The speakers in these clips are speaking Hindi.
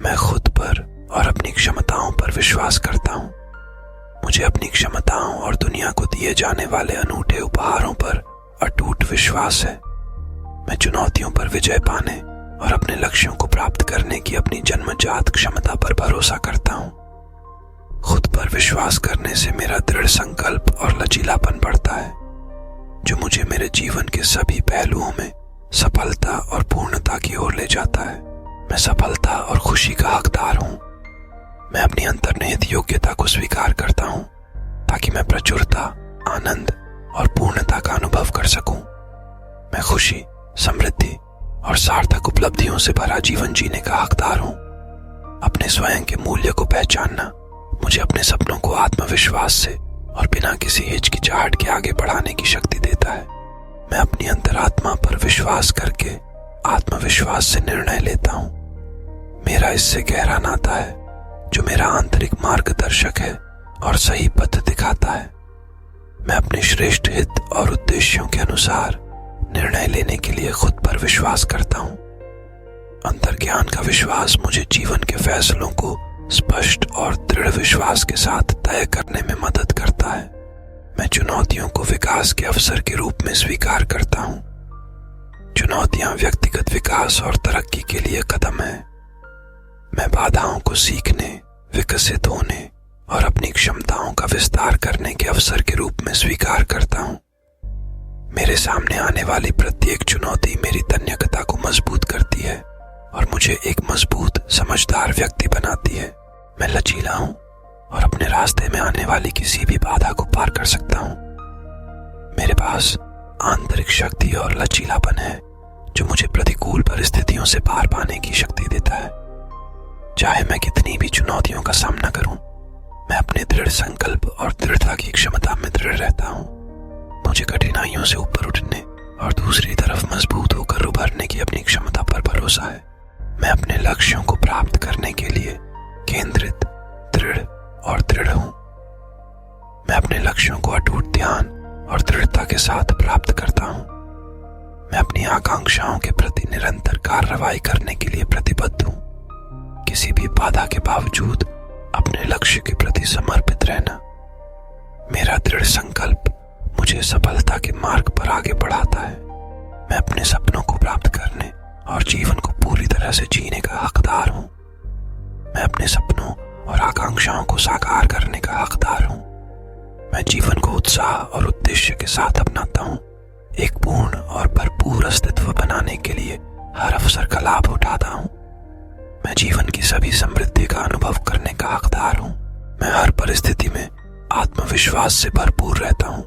मैं खुद पर और अपनी क्षमताओं पर विश्वास करता हूँ। मुझे अपनी क्षमताओं और दुनिया को दिए जाने वाले अनूठे उपहारों पर अटूट विश्वास है। मैं चुनौतियों पर विजय पाने और अपने लक्ष्यों को प्राप्त करने की अपनी जन्मजात क्षमता पर भरोसा करता हूँ। खुद पर विश्वास करने से मेरा दृढ़ संकल्प और लचीलापन बढ़ता है, जो मुझे मेरे जीवन के सभी पहलुओं में सफलता और पूर्णता की ओर ले जाता है। मैं सफलता और खुशी का हकदार हूँ। मैं अपनी अंतर्निहित योग्यता को स्वीकार करता हूँ ताकि मैं प्रचुरता, आनंद और पूर्णता का अनुभव कर सकूं। मैं खुशी, समृद्धि और सार्थक उपलब्धियों से भरा जीवन जीने का हकदार हूँ। अपने स्वयं के मूल्य को पहचानना मुझे अपने सपनों को आत्मविश्वास से और बिना किसी हिचकिचाहट के आगे बढ़ाने की शक्ति देता है। मैं अपनी अंतरात्मा पर विश्वास करके आत्मविश्वास से निर्णय लेता हूँ। मेरा इससे गहरा नाता है जो मेरा आंतरिक मार्गदर्शक है और सही पथ दिखाता है। मैं अपने श्रेष्ठ हित और उद्देश्यों के अनुसार निर्णय लेने के लिए खुद पर विश्वास करता हूँ। अंतर्ज्ञान का विश्वास मुझे जीवन के फैसलों को स्पष्ट और दृढ़ विश्वास के साथ तय करने में मदद करता है। मैं चुनौतियों को विकास के अवसर के रूप में स्वीकार करता हूँ। चुनौतियां व्यक्तिगत विकास और तरक्की के लिए कदम है। मैं बाधाओं को सीखने, विकसित होने और अपनी क्षमताओं का विस्तार करने के अवसर के रूप में स्वीकार करता हूँ। मेरे सामने आने वाली प्रत्येक चुनौती मेरी तन्यकता को मजबूत करती है और मुझे एक मजबूत, समझदार व्यक्ति बनाती है। मैं लचीला हूँ और अपने रास्ते में आने वाली किसी भी बाधा को पार कर सकता हूँ। मेरे पास आंतरिक शक्ति और लचीलापन है जो मुझे प्रतिकूल परिस्थितियों से पार पाने की शक्ति देता है। चाहे मैं कितनी भी चुनौतियों का सामना करूं, मैं अपने दृढ़ संकल्प और दृढ़ता की क्षमता में दृढ़ रहता हूं। मुझे कठिनाइयों से ऊपर उठने और दूसरी तरफ मजबूत होकर उभरने की अपनी क्षमता पर भरोसा है। मैं अपने लक्ष्यों को प्राप्त करने के लिए केंद्रित, दृढ़ और दृढ़ हूं। मैं अपने लक्ष्यों को अटूट ध्यान और दृढ़ता के साथ प्राप्त करता हूं। मैं अपनी आकांक्षाओं के प्रति निरंतर कार्रवाई करने के लिए प्रतिबद्ध हूं। किसी भी बाधा के बावजूद अपने लक्ष्य के प्रति समर्पित रहना। मेरा दृढ़ संकल्प मुझे सफलता के मार्ग पर आगे बढ़ाता है। मैं अपने सपनों को प्राप्त करने और जीवन को पूरी तरह से जीने का हकदार हूँ। मैं अपने सपनों और आकांक्षाओं को साकार करने का हकदार हूँ। मैं जीवन को उत्साह और उद्देश्य के साथ अपनाता हूँ। एक पूर्ण और भरपूर अस्तित्व बनाने के लिए हर अवसर का लाभ उठाता हूँ। मैं जीवन की सभी समृद्धि का अनुभव करने का हकदार हूँ। मैं हर परिस्थिति में आत्मविश्वास से भरपूर रहता हूँ।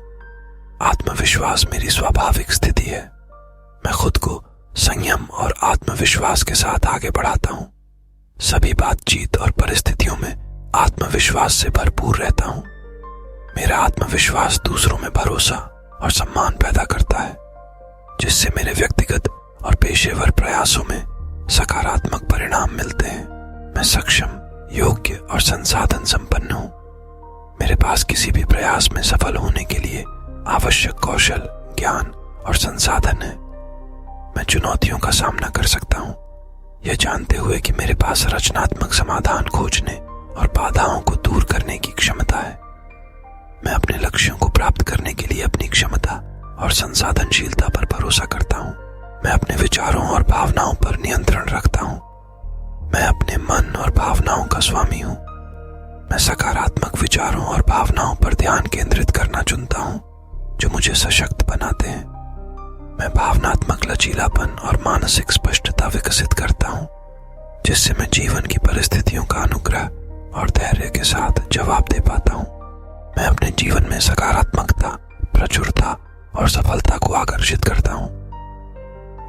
आत्मविश्वास मेरी स्वाभाविक स्थिति है। मैं खुद को संयम और आत्मविश्वास के साथ आगे बढ़ाता हूँ। सभी बातचीत और परिस्थितियों में आत्मविश्वास से भरपूर रहता हूँ। मेरा आत्मविश्वास दूसरों में भरोसा और सम्मान पैदा करता है, जिससे मेरे व्यक्तिगत और पेशेवर प्रयासों में सकारात्मक परिणाम मिलते हैं। मैं सक्षम, योग्य और संसाधन संपन्न हूँ। मेरे पास किसी भी प्रयास में सफल होने के लिए आवश्यक कौशल, ज्ञान और संसाधन है। मैं चुनौतियों का सामना कर सकता हूँ, यह जानते हुए कि मेरे पास रचनात्मक समाधान खोजने और बाधाओं को दूर करने की क्षमता है। मैं अपने लक्ष्यों को प्राप्त करने के लिए अपनी क्षमता और संसाधनशीलता पर भरोसा करता हूँ। मैं अपने विचारों और भावनाओं पर नियंत्रण रखता हूँ। मैं अपने मन और भावनाओं का स्वामी हूँ। मैं सकारात्मक विचारों और भावनाओं पर ध्यान केंद्रित करना चुनता हूँ, जो मुझे सशक्त बनाते हैं। मैं भावनात्मक लचीलापन और मानसिक स्पष्टता विकसित करता हूँ, जिससे मैं जीवन की परिस्थितियों का अनुग्रह और धैर्य के साथ जवाब दे पाता हूँ। मैं अपने जीवन में सकारात्मकता, प्रचुरता और सफलता को आकर्षित करता हूँ।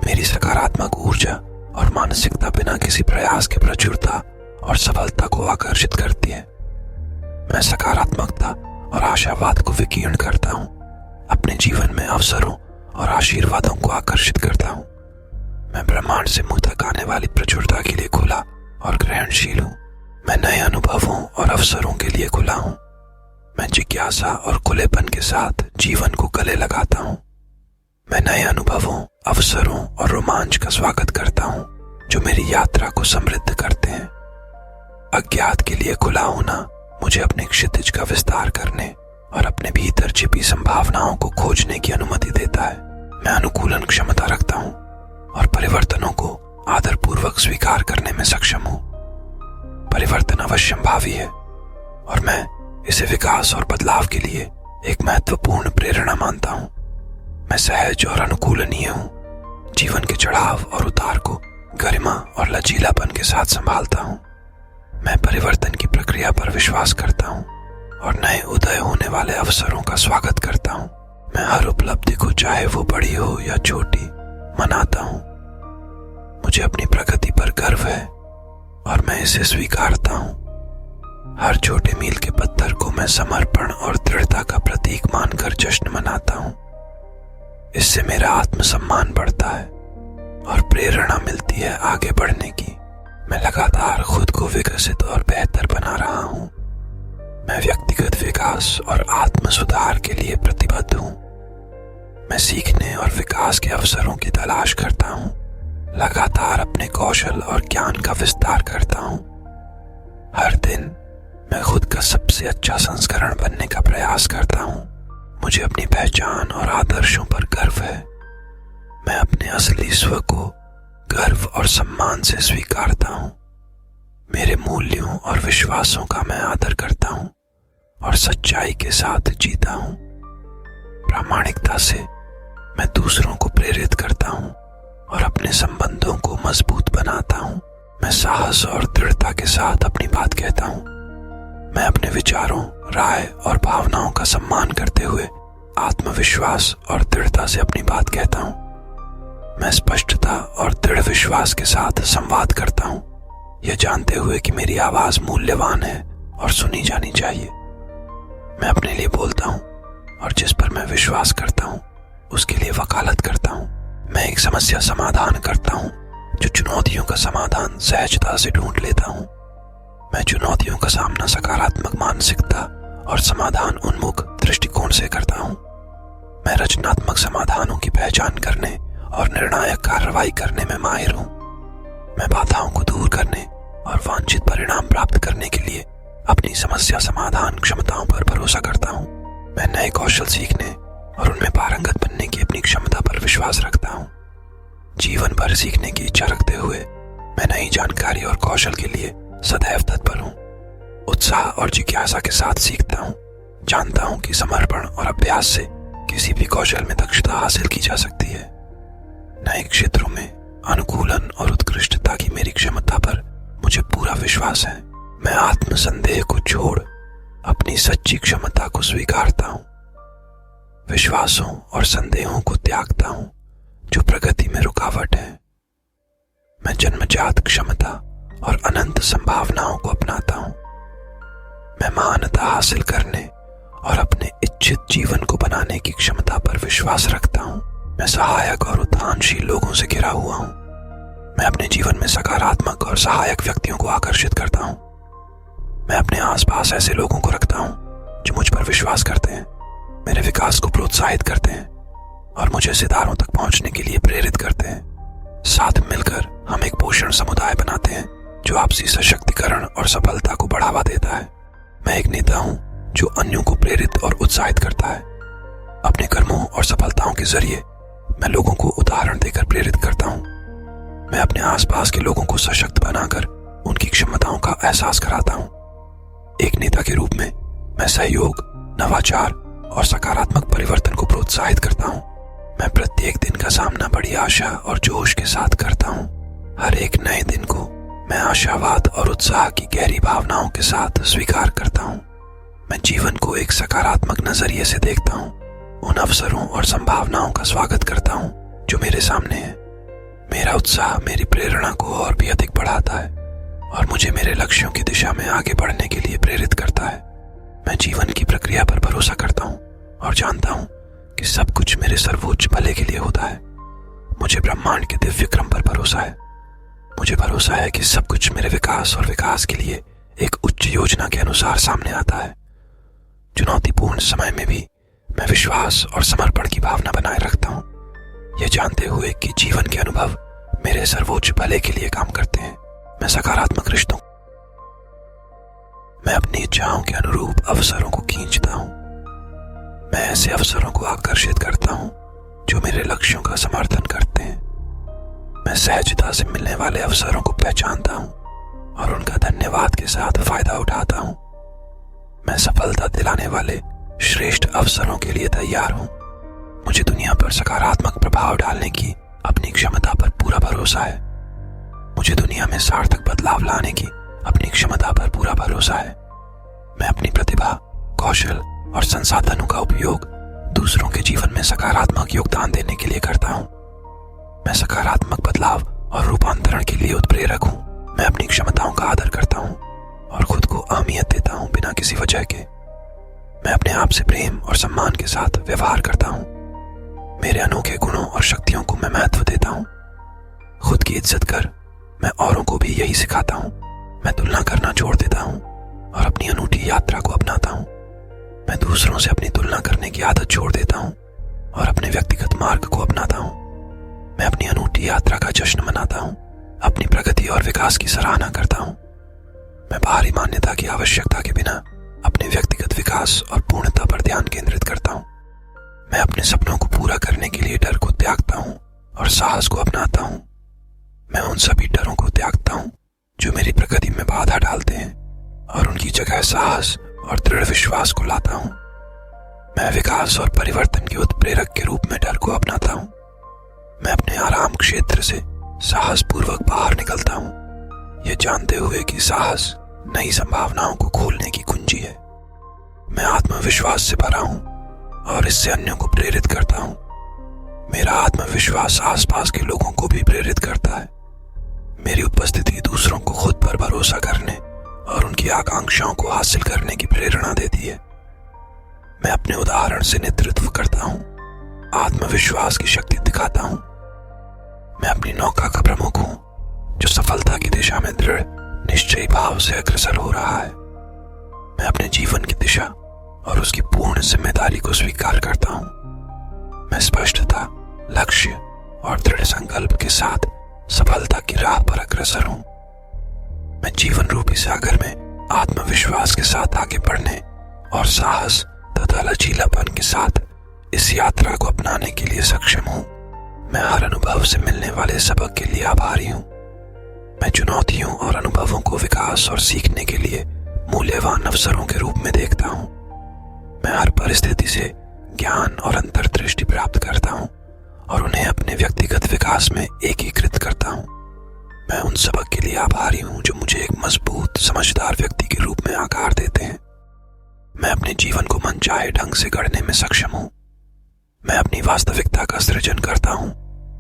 मेरी सकारात्मक ऊर्जा और मानसिकता बिना किसी प्रयास के प्रचुरता और सफलता को आकर्षित करती है। मैं सकारात्मकता और आशावाद को विकीर्ण करता हूँ। अपने जीवन में अवसरों और आशीर्वादों को आकर्षित करता हूँ। मैं ब्रह्मांड से मुंह तक आने वाली प्रचुरता के लिए खुला और ग्रहणशील हूँ। मैं नए अनुभवों और अवसरों के लिए खुला हूँ। मैं जिज्ञासा और खुलेपन के साथ जीवन को गले लगाता हूँ। मैं नए अनुभवों, अवसरों और रोमांच का स्वागत करता हूँ, जो मेरी यात्रा को समृद्ध करते हैं। अज्ञात के लिए खुला होना मुझे अपने क्षितिज का विस्तार करने और अपने भीतर छिपी संभावनाओं को खोजने की अनुमति देता है। मैं अनुकूलन क्षमता रखता हूँ और परिवर्तनों को आदरपूर्वक स्वीकार करने में सक्षम हूँ। परिवर्तन अवश्यंभावी है और मैं इसे विकास और बदलाव के लिए एक महत्वपूर्ण प्रेरणा मानता हूँ। मैं सहज और अनुकूलनीय हूँ। जीवन के चढ़ाव और उतार को गरिमा और लचीलापन के साथ संभालता हूँ। मैं परिवर्तन की प्रक्रिया पर विश्वास करता हूँ और नए उदय होने वाले अवसरों का स्वागत करता हूँ। मैं हर उपलब्धि को, चाहे वो बड़ी हो या छोटी, मनाता हूँ। मुझे अपनी प्रगति पर गर्व है और मैं इसे स्वीकारता हूँ। हर छोटे मील के पत्थर को मैं समर्पण और दृढ़ता का प्रतीक मानकर जश्न मनाता हूँ। इससे मेरा आत्मसम्मान बढ़ता है और प्रेरणा मिलती है आगे बढ़ने की। मैं लगातार खुद को विकसित और बेहतर बना रहा हूँ। मैं व्यक्तिगत विकास और आत्म सुधार के लिए प्रतिबद्ध हूँ। मैं सीखने और विकास के अवसरों की तलाश करता हूँ। लगातार अपने कौशल और ज्ञान का विस्तार करता हूँ। हर दिन मैं खुद का सबसे अच्छा संस्करण बनने का प्रयास करता हूँ। मुझे अपनी पहचान और आदर्शों पर गर्व है। मैं अपने असली स्व को गर्व और सम्मान से स्वीकारता हूँ। मेरे मूल्यों और विश्वासों का मैं आदर करता हूँ और सच्चाई के साथ जीता हूँ। प्रामाणिकता से मैं दूसरों को प्रेरित करता हूँ और अपने संबंधों को मजबूत बनाता हूँ। मैं साहस और दृढ़ता के साथ अपनी बात कहता हूँ। मैं अपने विचारों, राय और भावनाओं का सम्मान करते हुए आत्मविश्वास और दृढ़ता से अपनी बात कहता हूँ। मैं स्पष्टता और दृढ़ विश्वास के साथ संवाद करता हूँ, यह जानते हुए कि मेरी आवाज मूल्यवान है और सुनी जानी चाहिए। मैं अपने लिए बोलता हूँ और जिस पर मैं विश्वास करता हूँ उसके लिए वकालत करता हूँ। मैं एक समस्या समाधान करता हूँ जो चुनौतियों का समाधान सहजता से ढूंढ लेता हूँ। मैं चुनौतियों का सामना सकारात्मक मानसिकता और समाधान उन्मुख दृष्टिकोण से करता हूँ। मैं रचनात्मक समाधानों की पहचान करने और निर्णायक कार्रवाई करने में माहिर हूँ। मैं बाधाओं को दूर करने और वांछित परिणाम प्राप्त करने के लिए अपनी समस्या समाधान क्षमताओं पर भरोसा करता हूँ। मैं नए कौशल सीखने और उनमें पारंगत बनने की अपनी क्षमता पर विश्वास रखता हूँ। जीवन भर सीखने की इच्छा रखते हुए मैं नई जानकारी और कौशल के लिए सदैव तत्पर हूँ। उत्साह और जिज्ञासा के साथ सीखता हूँ। जानता हूँ कि समर्पण और अभ्यास से किसी भी कौशल में दक्षता हासिल की जा सकती है। नए क्षेत्रों में अनुकूलन और उत्कृष्टता की मेरी क्षमता पर मुझे पूरा विश्वास है। मैं आत्मसंदेह को छोड़ अपनी सच्ची क्षमता को स्वीकारता हूँ। विश्वासों और संदेहों को त्यागता हूँ जो प्रगति में रुकावट है। मैं जन्मजात क्षमता और अनंत संभावनाओं को अपनाता हूँ। मैं महानता हासिल करने और अपने इच्छित जीवन को बनाने की क्षमता पर विश्वास रखता हूँ। मैं सहायक और उत्थानशील लोगों से घिरा हुआ हूँ। मैं अपने जीवन में सकारात्मक और सहायक व्यक्तियों को आकर्षित करता हूँ। मैं अपने आसपास ऐसे लोगों को रखता हूँ जो मुझ पर विश्वास करते हैं, मेरे विकास को प्रोत्साहित करते हैं और मुझे सितारों तक पहुंचने के लिए प्रेरित करते हैं। साथ मिलकर हम एक पोषण समुदाय बनाते हैं जो आपसी सशक्तिकरण और सफलता को बढ़ावा देता है। मैं एक नेता हूँ जो अन्यों को प्रेरित और उत्साहित करता है। अपने कर्मों और सफलताओं के जरिए मैं लोगों को उदाहरण देकर प्रेरित करता हूँ। मैं अपने आसपास के लोगों को सशक्त बनाकर उनकी क्षमताओं का एहसास कराता हूँ। एक नेता के रूप में मैं सहयोग, नवाचार और सकारात्मक परिवर्तन को प्रोत्साहित करता हूँ। मैं प्रत्येक दिन का सामना बड़ी आशा और जोश के साथ करता हूँ। हर एक नए दिन को मैं आशावाद और उत्साह की गहरी भावनाओं के साथ स्वीकार करता हूँ। मैं जीवन को एक सकारात्मक नजरिए से देखता हूँ। उन अवसरों और संभावनाओं का स्वागत करता हूँ जो मेरे सामने है। मेरा उत्साह मेरी प्रेरणा को और भी अधिक बढ़ाता है और मुझे मेरे लक्ष्यों की दिशा में आगे बढ़ने के लिए प्रेरित करता है। मैं जीवन की प्रक्रिया पर भरोसा करता हूँ और जानता हूँ कि सब कुछ मेरे सर्वोच्च भले के लिए होता है। मुझे ब्रह्मांड के दिव्य क्रम पर भरोसा है। मुझे भरोसा है कि सब कुछ मेरे विकास और विकास के लिए एक उच्च योजना के अनुसार सामने आता है। चुनौतीपूर्ण समय में भी मैं विश्वास और समर्पण की भावना बनाए रखता हूँ, यह जानते हुए कि जीवन के अनुभव मेरे सर्वोच्च भले के लिए काम करते हैं। मैं सकारात्मक रिश्तों मैं अपनी इच्छाओं के अनुरूप अवसरों को खींचता हूं। मैं ऐसे अवसरों को आकर्षित करता हूं जो मेरे लक्ष्यों का समर्थन करते हैं। मैं सहजता से मिलने वाले अवसरों को पहचानता हूं और उनका धन्यवाद के साथ फायदा उठाता हूं। मैं सफलता दिलाने वाले श्रेष्ठ अवसरों के लिए तैयार हूं। मुझे दुनिया पर सकारात्मक प्रभाव डालने की अपनी क्षमता पर पूरा भरोसा है। मुझे दुनिया में सार्थक बदलाव लाने की अपनी क्षमता पर पूरा भरोसा है। मैं अपनी प्रतिभा, कौशल और संसाधनों का उपयोग दूसरों के जीवन में सकारात्मक योगदान देने के लिए करता हूं। मैं सकारात्मक बदलाव और रूपांतरण के लिए उत्प्रेरक हूं। मैं अपनी क्षमताओं का आदर करता हूं और खुद को अहमियत देता हूं बिना किसी वजह के। मैं अपने आप से प्रेम और सम्मान के साथ व्यवहार करता हूं। मेरे अनोखे गुणों और शक्तियों को मैं महत्व देता हूं। खुद की इज्जत कर मैं औरों को भी यही सिखाता हूं। मैं तुलना करना छोड़ देता हूं और अपनी अनूठी यात्रा को अपनाता हूं। मैं दूसरों से अपनी तुलना करने की आदत छोड़ देता हूं और अपने व्यक्तिगत मार्ग को अपनाता हूं। मैं अपनी अनूठी यात्रा का जश्न मनाता हूं, अपनी प्रगति और विकास की सराहना करता हूं। मैं बाहरी मान्यता की आवश्यकता के बिना अपने व्यक्तिगत विकास और पूर्णता पर ध्यान केंद्रित करता हूं। मैं अपने सपनों को पूरा करने के लिए डर को त्यागता हूं और साहस को अपनाता हूं। मैं उन सभी डरों को त्यागता हूं जो मेरी प्रगति में बाधा डालते हैं और उनकी जगह साहस और दृढ़ विश्वास को लाता हूं। मैं विकास और परिवर्तन के उत्प्रेरक के रूप में डर को अपनाता हूं। मैं अपने आराम क्षेत्र से साहस पूर्वक बाहर निकलता हूं, ये जानते हुए कि साहस नई संभावनाओं को खोलने की कुंजी है। मैं आत्मविश्वास से भरा हूं और इससे अन्यों को प्रेरित करता हूं। मेरा आत्मविश्वास आसपास के लोगों को भी प्रेरित करता है। मेरी उपस्थिति दूसरों को खुद पर भरोसा करने और उनकी आकांक्षाओं को हासिल करने की प्रेरणा देती है। मैं अपने उदाहरण से नेतृत्व करता हूं, आत्मविश्वास की शक्ति दिखाता हूं। मैं अपनी नौका का प्रमुख हूं जो सफलता की दिशा में दृढ़ निश्चयी भाव से अग्रसर हो रहा है। मैं अपने जीवन की दिशा और उसकी पूर्ण जिम्मेदारी को स्वीकार करता हूं। मैं स्पष्टता, लक्ष्य और दृढ़ संकल्प के साथ सफलता की राह पर अग्रसर हूं। मैं जीवन रूपी सागर में आत्मविश्वास के साथ आगे बढ़ने और साहस तथा लचीलापन के साथ इस यात्रा को अपनाने के लिए सक्षम हूं। मैं हर अनुभव से मिलने वाले सबक के लिए आभारी हूं। मैं चुनौतियों और अनुभवों को विकास और सीखने के लिए मूल्यवान अवसरों के रूप में देखता हूं। मैं हर परिस्थिति से ज्ञान और अंतर्दृष्टि प्राप्त करता हूं और उन्हें अपने व्यक्तिगत विकास में एकीकृत करता हूं। मैं उन सबक के लिए आभारी हूं जो मुझे एक मजबूत, समझदार व्यक्ति के रूप में आकार देते हैं। मैं अपने जीवन को मनचाहे ढंग से गढ़ने में सक्षम हूं। मैं अपनी वास्तविकता का सृजन करता हूं,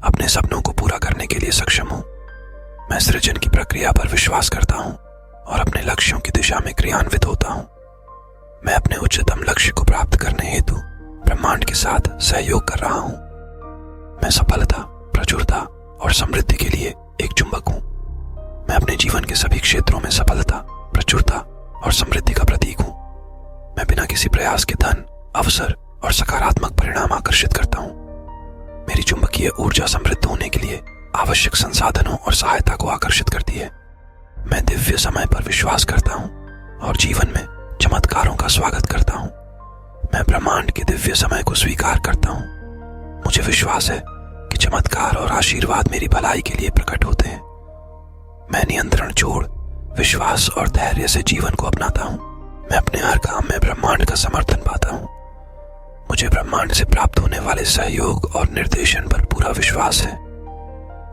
अपने सपनों को पूरा करने के लिए सक्षम हूं। मैं सृजन की प्रक्रिया पर विश्वास करता हूं और अपने लक्ष्यों की दिशा में क्रियान्वित होता हूं। मैं अपने उच्चतम लक्ष्य को प्राप्त करने हेतु ब्रह्मांड के साथ सहयोग कर रहा हूं। मैं सफलता, प्रचुरता और समृद्धि के लिए एक चुंबक हूं। मैं अपने जीवन के सभी क्षेत्रों में सफलता, प्रचुरता और समृद्धि का प्रतीक हूं। मैं बिना किसी प्रयास के धन, अवसर और सकारात्मक परिणाम आकर्षित करता हूं। मेरी चुंबकीय ऊर्जा समृद्ध होने के लिए आवश्यक संसाधनों और सहायता को आकर्षित करती है। मैं दिव्य समय पर विश्वास करता हूं और जीवन में चमत्कारों का स्वागत करता हूं। मैं ब्रह्मांड के दिव्य समय को स्वीकार करता हूं। मुझे विश्वास है कि चमत्कार और आशीर्वाद मेरी भलाई के लिए प्रकट होते हैं। मैं नियंत्रण छोड़ विश्वास और धैर्य से जीवन को अपनाता हूं। मैं अपने हर काम में ब्रह्मांड का समर्थन पाता हूं। मुझे ब्रह्मांड से प्राप्त होने वाले सहयोग और निर्देशन पर पूरा विश्वास है।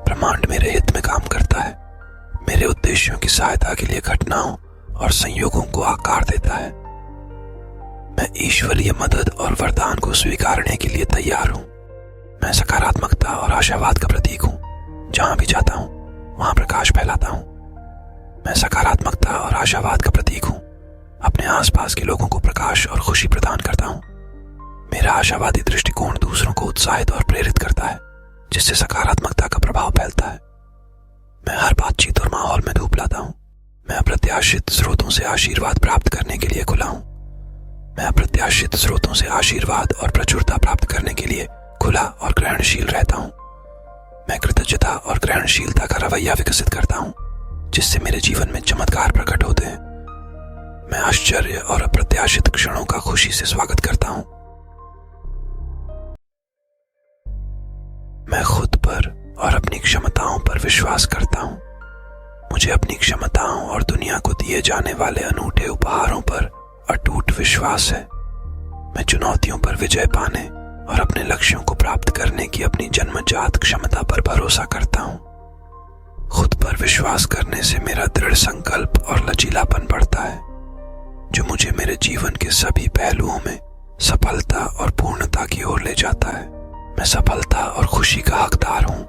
ब्रह्मांड मेरे हित में काम करता है, मेरे उद्देश्यों की सहायता के लिए घटनाओं और संयोगों को आकार देता है। मैं ईश्वरीय मदद और वरदान को स्वीकारने के लिए तैयार हूं। मैं सकारात्मकता और आशावाद का प्रतीक हूं। जहां भी जाता हूं वहां प्रकाश फैलाता हूं। मैं सकारात्मकता और आशावाद का प्रतीक हूं। अपने आसपास के लोगों को प्रकाश और खुशी प्रदान करता हूं। मेरा आशावादी दृष्टिकोण दूसरों को उत्साहित और प्रेरित करता है, जिससे सकारात्मकता का प्रभाव फैलता है। मैं हर बातचीत और माहौल में धूप लाता हूं। मैं अप्रत्याशित स्रोतों से आशीर्वाद प्राप्त करने के लिए खुला हूं। मैं अप्रत्याशित स्रोतों से आशीर्वाद और प्रचुरता प्राप्त करने के लिए खुला और ग्रहणशील रहता हूं। मैं कृतज्ञता और ग्रहणशीलता का रवैया विकसित करता हूं, जिससे मेरे जीवन में चमत्कार प्रकट होते हैं। मैं आश्चर्य और अप्रत्याशित क्षणों का खुशी से स्वागत करता हूं। मैं खुद पर और अपनी क्षमताओं पर विश्वास करता हूं। मुझे अपनी क्षमताओं और दुनिया को दिए जाने वाले अनूठे उपहारों पर अटूट विश्वास है। मैं चुनौतियों पर विजय पाने और अपने लक्ष्यों को प्राप्त करने की अपनी जन्मजात क्षमता पर भरोसा करता हूं। खुद पर विश्वास करने से मेरा दृढ़ संकल्प और लचीलापन बढ़ता है, जो मुझे मेरे जीवन के सभी पहलुओं में सफलता और पूर्णता की ओर ले जाता है। मैं सफलता और खुशी का हकदार हूं।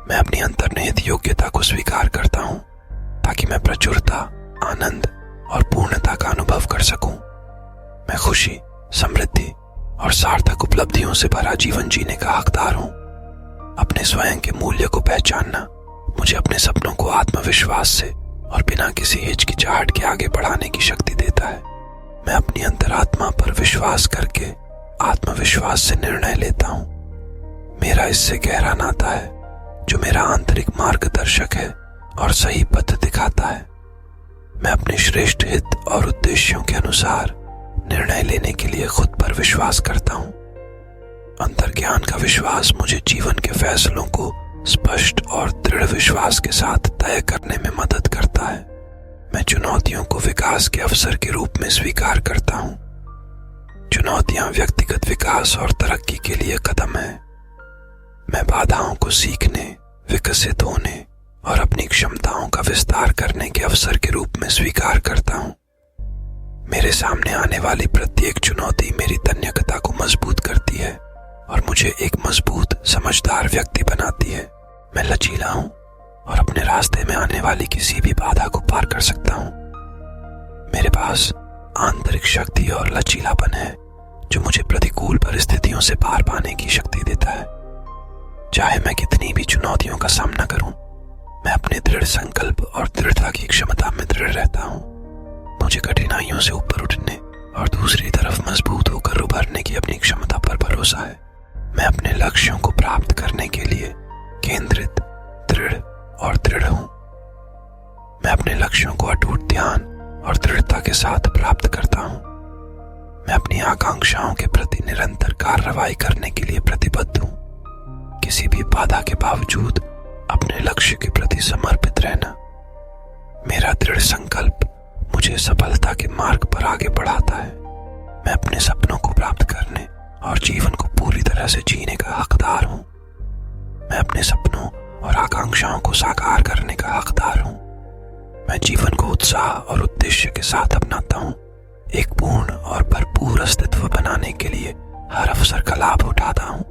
मैं अपनी अंतर्निहित योग्यता को स्वीकार करता हूं ताकि मैं प्रचुरता, आनंद और पूर्णता का अनुभव कर सकूं। मैं खुशी, समृद्धि और सार्थक उपलब्धियों से भरा जीवन जीने का हकदार हूं। अपने स्वयं के मूल्य को पहचानना मुझे अपने सपनों को आत्मविश्वास से और बिना किसी हिचकिचाहट के आगे बढ़ाने की शक्ति देता है। मैं अपनी अंतरात्मा पर विश्वास करके आत्मविश्वास से निर्णय लेता हूं। मेरा इससे गहरा नाता है, जो मेरा आंतरिक मार्गदर्शक है और सही पथ दिखाता है। मैं अपने श्रेष्ठ हित और उद्देश्यों के अनुसार निर्णय लेने के लिए खुद पर विश्वास करता हूं। अंतर्ज्ञान का विश्वास मुझे जीवन के फैसलों को स्पष्ट और दृढ़ विश्वास के साथ तय करने में मदद करता है। मैं चुनौतियों को विकास के अवसर के रूप में स्वीकार करता हूं। चुनौतियां व्यक्तिगत विकास और तरक्की के लिए कदम है। मैं बाधाओं को सीखने, विकसित होने और अपनी क्षमताओं का विस्तार करने के अवसर के रूप में स्वीकार करता हूं। मेरे सामने आने वाली प्रत्येक चुनौती मेरी तन्यकता को मजबूत करती है और मुझे एक मजबूत, समझदार व्यक्ति बनाती है। मैं लचीला हूं और अपने रास्ते में आने वाली किसी भी बाधा को पार कर सकता हूं। मेरे पास आंतरिक शक्ति और लचीलापन है, जो मुझे प्रतिकूल परिस्थितियों से पार पाने की शक्ति देता है। चाहे मैं कितनी भी चुनौतियों का सामना करूं, मैं अपने दृढ़ संकल्प और दृढ़ता की क्षमता में दृढ़ रहता हूं। मुझे कठिनाइयों से ऊपर उठने और दूसरी तरफ मजबूत होकर उभरने की अपनी क्षमता पर भरोसा है। मैं अपने लक्ष्यों को प्राप्त करने के लिए केंद्रित, दृढ़ और दृढ़ हूं। मैं अपने लक्ष्यों को अटूट ध्यान और दृढ़ता के साथ प्राप्त करता हूं। मैं अपनी आकांक्षाओं के प्रति निरंतर कार्रवाई करने के लिए प्रतिबद्ध हूं। किसी भी बाधा के बावजूद अपने लक्ष्य के प्रति समर्पित रहना। मेरा दृढ़ संकल्प मुझे सफलता के मार्ग पर आगे बढ़ाता है। मैं अपने सपनों को प्राप्त करने और जीवन को पूरी तरह से जीने का हकदार हूं। मैं अपने सपनों और आकांक्षाओं को साकार करने का हकदार हूं। मैं जीवन को उत्साह और उद्देश्य के साथ अपनाता हूं। एक पूर्ण और भरपूर अस्तित्व बनाने के लिए हर अवसर का लाभ उठाता हूं।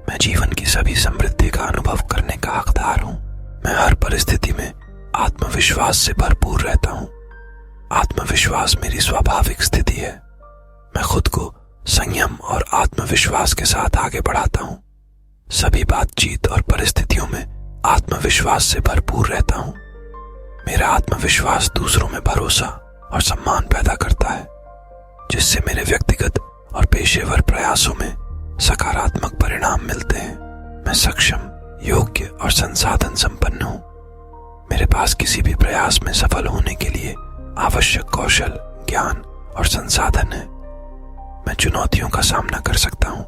मैं जीवन की सभी समृद्धि का अनुभव करने का हकदार हूं। मैं हर परिस्थिति में आत्मविश्वास से भरपूर रहता हूं। आत्मविश्वास मेरी स्वाभाविक स्थिति है। मैं खुद को संयम और आत्मविश्वास के साथ आगे बढ़ाता हूं। सभी बातचीत और परिस्थितियों में आत्मविश्वास से भरपूर रहता हूं। मेरा आत्मविश्वास दूसरों में भरोसा और सम्मान पैदा करता है, जिससे मेरे व्यक्तिगत और पेशेवर प्रयासों में सकारात्मक परिणाम मिलते हैं। मैं सक्षम, योग्य और संसाधन संपन्न हूं। मेरे पास किसी भी प्रयास में सफल होने के लिए आवश्यक कौशल, ज्ञान और संसाधन है। मैं चुनौतियों का सामना कर सकता हूं,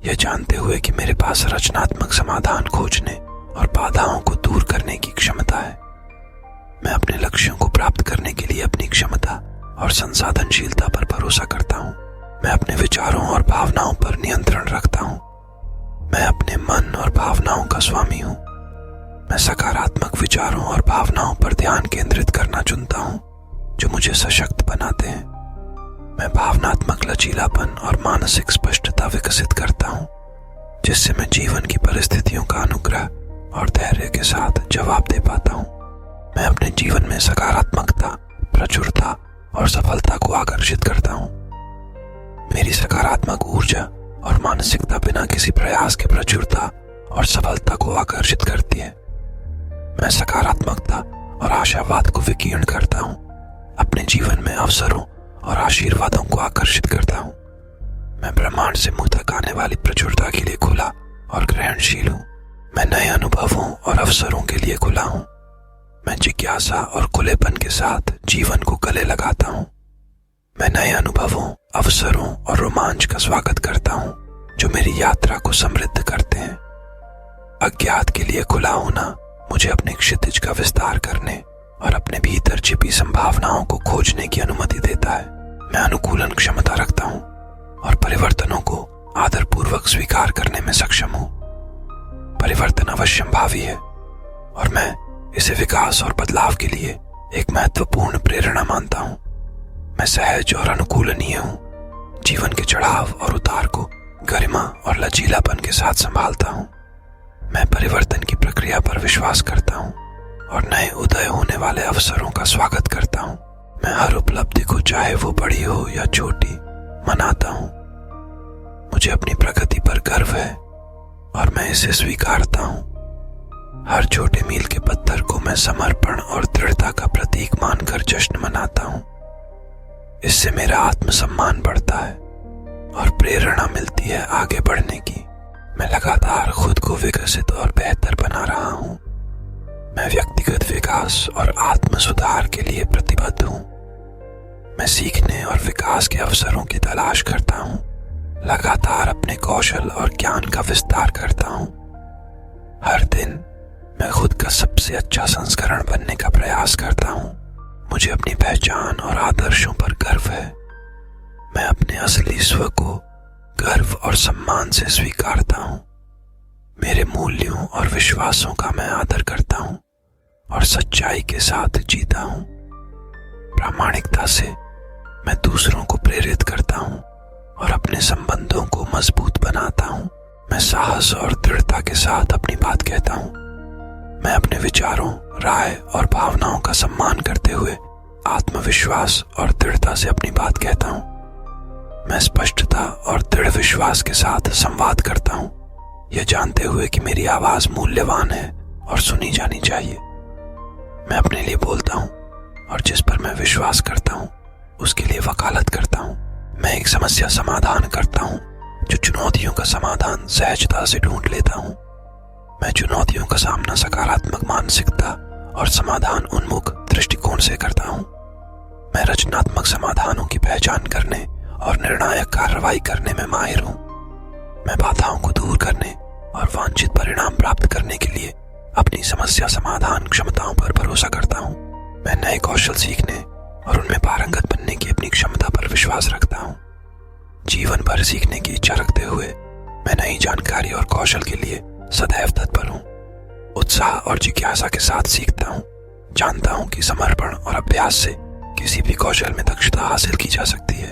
यह जानते हुए कि मेरे पास रचनात्मक समाधान खोजने और बाधाओं को दूर करने की क्षमता है। मैं अपने लक्ष्यों को प्राप्त करने के लिए अपनी क्षमता और संसाधनशीलता पर भरोसा करता हूं। मैं अपने विचारों और भावनाओं पर नियंत्रण रखता हूं। मैं अपने मन और भावनाओं का स्वामी हूं। मैं सकारात्मक विचारों और भावनाओं पर ध्यान केंद्रित करना चुनता हूं, जो मुझे सशक्त बनाते हैं। मैं भावनात्मक लचीलापन और मानसिक स्पष्टता विकसित करता हूं, जिससे मैं जीवन की परिस्थितियों का अनुग्रह और धैर्य के साथ जवाब दे पाता हूं। मैं अपने जीवन में सकारात्मकता, प्रचुरता और सफलता को आकर्षित करता हूं। मेरी सकारात्मक ऊर्जा और मानसिकता बिना किसी प्रयास के प्रचुरता और सफलता को आकर्षित करती है। मैं सकारात्मकता और आशावाद को विकीर्ण करता हूं। अपने जीवन में अवसरों और आशीर्वादों को आकर्षित करता हूं। मैं ब्रह्मांड से मुंह तक आने वाली प्रचुरता के लिए खुला और ग्रहणशील हूं। मैं नए अनुभवों और अवसरों के लिए खुला हूं। मैं जिज्ञासा और खुलेपन के साथ जीवन को गले लगाता हूँ। मैं नए अनुभवों, अवसरों और रोमांच का स्वागत करता हूँ जो मेरी यात्रा को समृद्ध करते हैं। अज्ञात के लिए खुला होना मुझे अपने क्षितिज का विस्तार करने और अपने भीतर छिपी संभावनाओं को खोजने की अनुमति देता है। मैं अनुकूलन क्षमता रखता हूँ और परिवर्तनों को आदरपूर्वक स्वीकार करने में सक्षम हूँ। परिवर्तन अवश्यंभावी है और मैं इसे विकास और बदलाव के लिए एक महत्वपूर्ण प्रेरणा मानता हूँ। मैं सहज और अनुकूलनीय हूँ। जीवन के चढ़ाव और उतार को गरिमा और लचीलापन के साथ संभालता हूँ। मैं परिवर्तन की प्रक्रिया पर विश्वास करता हूँ और नए उदय होने वाले अवसरों का स्वागत करता हूँ। मैं हर उपलब्धि को, चाहे वो बड़ी हो या छोटी, मनाता हूँ। मुझे अपनी प्रगति पर गर्व है और मैं इसे स्वीकारता हूँ। हर छोटे मील के पत्थर को मैं समर्पण और दृढ़ता का प्रतीक मानकर जश्न मनाता हूँ। इससे मेरा आत्मसम्मान बढ़ता है और प्रेरणा मिलती है आगे बढ़ने की। मैं लगातार खुद को विकसित और बेहतर बना रहा हूँ। मैं व्यक्तिगत विकास और आत्म सुधार के लिए प्रतिबद्ध हूँ। मैं सीखने और विकास के अवसरों की तलाश करता हूँ। लगातार अपने कौशल और ज्ञान का विस्तार करता हूँ। हर दिन मैं खुद का सबसे अच्छा संस्करण बनने का प्रयास करता हूँ। मुझे अपनी पहचान और आदर्शों पर गर्व है। मैं अपने असली स्व को गर्व और सम्मान से स्वीकारता हूँ। मेरे मूल्यों और विश्वासों का मैं आदर करता हूँ और सच्चाई के साथ जीता हूँ। प्रामाणिकता से मैं दूसरों को प्रेरित करता हूँ और अपने संबंधों को मजबूत बनाता हूँ। मैं साहस और दृढ़ता के साथ अपनी बात कहता हूँ। मैं अपने विचारों, राय और भावनाओं का सम्मान करते हुए आत्मविश्वास और दृढ़ता से अपनी बात कहता हूँ। मैं स्पष्टता और दृढ़ विश्वास के साथ संवाद करता हूँ, यह जानते हुए कि मेरी आवाज मूल्यवान है और सुनी जानी चाहिए। मैं अपने लिए बोलता हूँ और जिस पर मैं विश्वास करता हूँ उसके लिए वकालत करता हूँ। मैं एक समस्या समाधान करता हूँ जो चुनौतियों का समाधान सहजता से ढूंढ लेता हूँ। मैं चुनौतियों का सामना सकारात्मक मानसिकता और समाधान उन्मुख दृष्टिकोण से करता हूँ। मैं रचनात्मक समाधानों की पहचान करने और निर्णायक कार्रवाई करने में माहिर हूँ। मैं बाधाओं को दूर करने और वांछित परिणाम प्राप्त करने के लिए अपनी समस्या समाधान क्षमताओं पर भरोसा करता हूँ। मैं नए कौशल सीखने और उनमें पारंगत बनने की अपनी क्षमता पर विश्वास रखता हूँ। जीवन भर सीखने की इच्छा रखते हुए मैं नई जानकारी और कौशल के लिए सदैव तत्पर हूँ। उत्साह और जिज्ञासा के साथ सीखता हूँ। जानता हूँ कि समर्पण और अभ्यास से किसी भी कौशल में दक्षता हासिल की जा सकती है।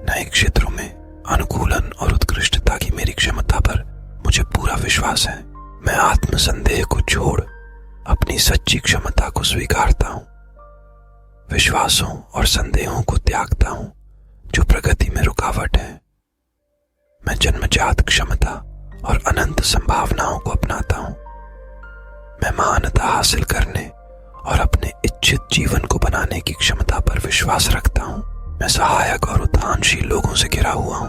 नए क्षेत्रों में अनुकूलन और उत्कृष्टता की मेरी क्षमता पर मुझे पूरा विश्वास है। मैं आत्मसंदेह को छोड़ अपनी सच्ची क्षमता को स्वीकारता हूँ। विश्वासों और संदेहों को त्यागता हूँ जो प्रगति में रुकावट है। मैं जन्मजात क्षमता और अनंत संभावनाओं को अपनाता हूँ। मैं महानता हासिल करने और अपने इच्छित जीवन को बनाने की क्षमता पर विश्वास रखता हूँ। मैं सहायक और उत्थानशील लोगों से घिरा हुआ हूँ।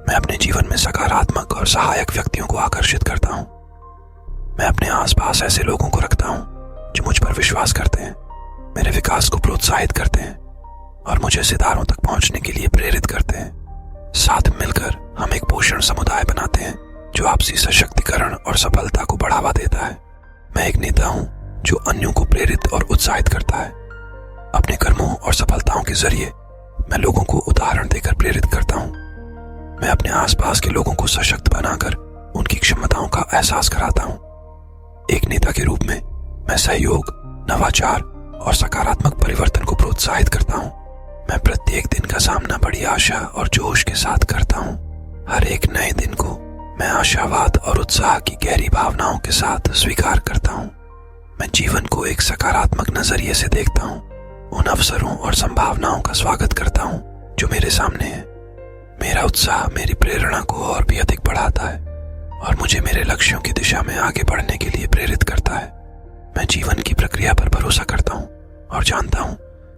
मैं अपने जीवन में सकारात्मक और सहायक व्यक्तियों को आकर्षित करता हूँ। मैं अपने आसपास ऐसे लोगों को रखता हूँ जो मुझ पर विश्वास करते हैं, मेरे विकास को प्रोत्साहित करते हैं और मुझे सितारों तक पहुंचने के लिए प्रेरित करते हैं। साथ मिलकर हम एक पोषण समुदाय बनाते हैं जो आपसी सशक्तिकरण और सफलता को बढ़ावा देता है। मैं एक नेता हूँ जो अन्यों को प्रेरित और उत्साहित करता है। अपने कर्मों और सफलताओं के जरिए मैं लोगों को उदाहरण देकर प्रेरित करता हूँ। मैं अपने आसपास के लोगों को सशक्त बनाकर उनकी क्षमताओं का एहसास कराता हूँ। एक नेता के रूप में मैं सहयोग, नवाचार और सकारात्मक परिवर्तन को प्रोत्साहित करता हूँ। मैं प्रत्येक दिन का सामना बड़ी आशा और जोश के साथ करता हूँ। हर एक नए दिन को मैं आशावाद और उत्साह की गहरी भावनाओं के साथ स्वीकार करता हूँ। मैं जीवन को एक सकारात्मक नजरिए से देखता हूँ। उन अवसरों और संभावनाओं का स्वागत करता हूँ जो मेरे सामने है। मेरा उत्साह मेरी प्रेरणा को और भी अधिक बढ़ाता है और मुझे मेरे लक्ष्यों की दिशा में आगे बढ़ने के लिए प्रेरित करता है। मैं जीवन की प्रक्रिया पर भरोसा करता हूँ और जानता हूँ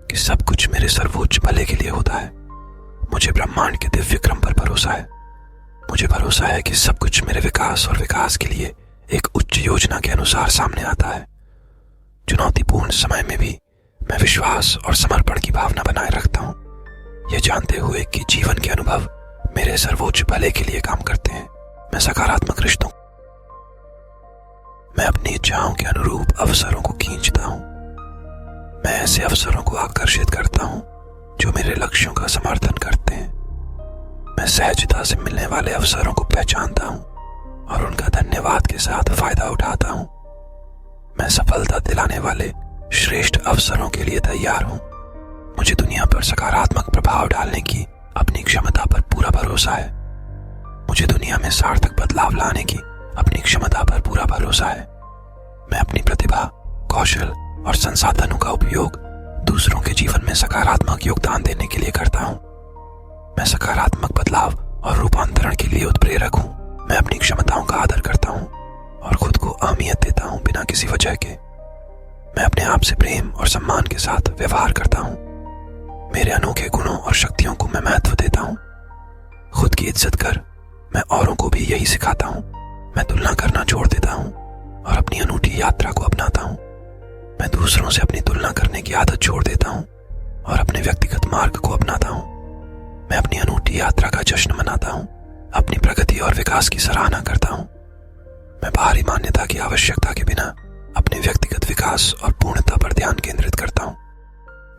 कि सब कुछ मेरे सर्वोच्च भले के लिए होता है। मुझे ब्रह्मांड के दिव्य क्रम पर भरोसा है। मुझे भरोसा है कि सब कुछ मेरे विकास और विकास के लिए एक उच्च योजना के अनुसार सामने आता है। चुनौतीपूर्ण समय में भी मैं विश्वास और समर्पण की भावना बनाए रखता हूँ, यह जानते हुए कि जीवन के अनुभव मेरे सर्वोच्च भले के लिए काम करते हैं। मैं सकारात्मक रिश्तों, मैं अपनी इच्छाओं के अनुरूप अवसरों को खींचता हूँ। मैं ऐसे अवसरों को आकर्षित करता हूँ जो मेरे लक्ष्यों का समर्थन करते हैं। मैं सहजता से मिलने वाले अवसरों को पहचानता हूँ और उनका धन्यवाद के साथ फायदा उठाता हूँ। मैं सफलता दिलाने वाले श्रेष्ठ अवसरों के लिए तैयार हूँ। मुझे दुनिया पर सकारात्मक प्रभाव डालने की अपनी क्षमता पर पूरा भरोसा है। मुझे दुनिया में सार्थक बदलाव लाने की अपनी क्षमता पर पूरा भरोसा है। मैं अपनी प्रतिभा, कौशल और संसाधनों का उपयोग दूसरों के जीवन में सकारात्मक योगदान देने के लिए करता हूँ। मैं सकारात्मक बदलाव और रूपांतरण के लिए उत्प्रेरक हूँ। मैं अपनी क्षमताओं का आदर करता हूँ और खुद को अहमियत देता हूँ बिना किसी वजह के। मैं अपने आप से प्रेम और सम्मान के साथ व्यवहार करता हूँ। मेरे अनोखे गुणों और शक्तियों को मैं महत्व देता हूँ। खुद की इज्जत कर मैं औरों को भी यही सिखाता हूँ। मैं तुलना करना छोड़ देता हूँ और अपनी अनूठी यात्रा को अपनाता हूँ। मैं दूसरों से अपनी तुलना करने की आदत छोड़ देता हूँ और अपने व्यक्तिगत मार्ग को अपनाता हूँ। मैं अपनी अनूठी यात्रा का जश्न मनाता हूँ, अपनी प्रगति और विकास की सराहना करता हूँ। मैं बाहरी मान्यता की आवश्यकता के बिना अपने व्यक्तिगत विकास और पूर्णता पर ध्यान केंद्रित करता हूँ।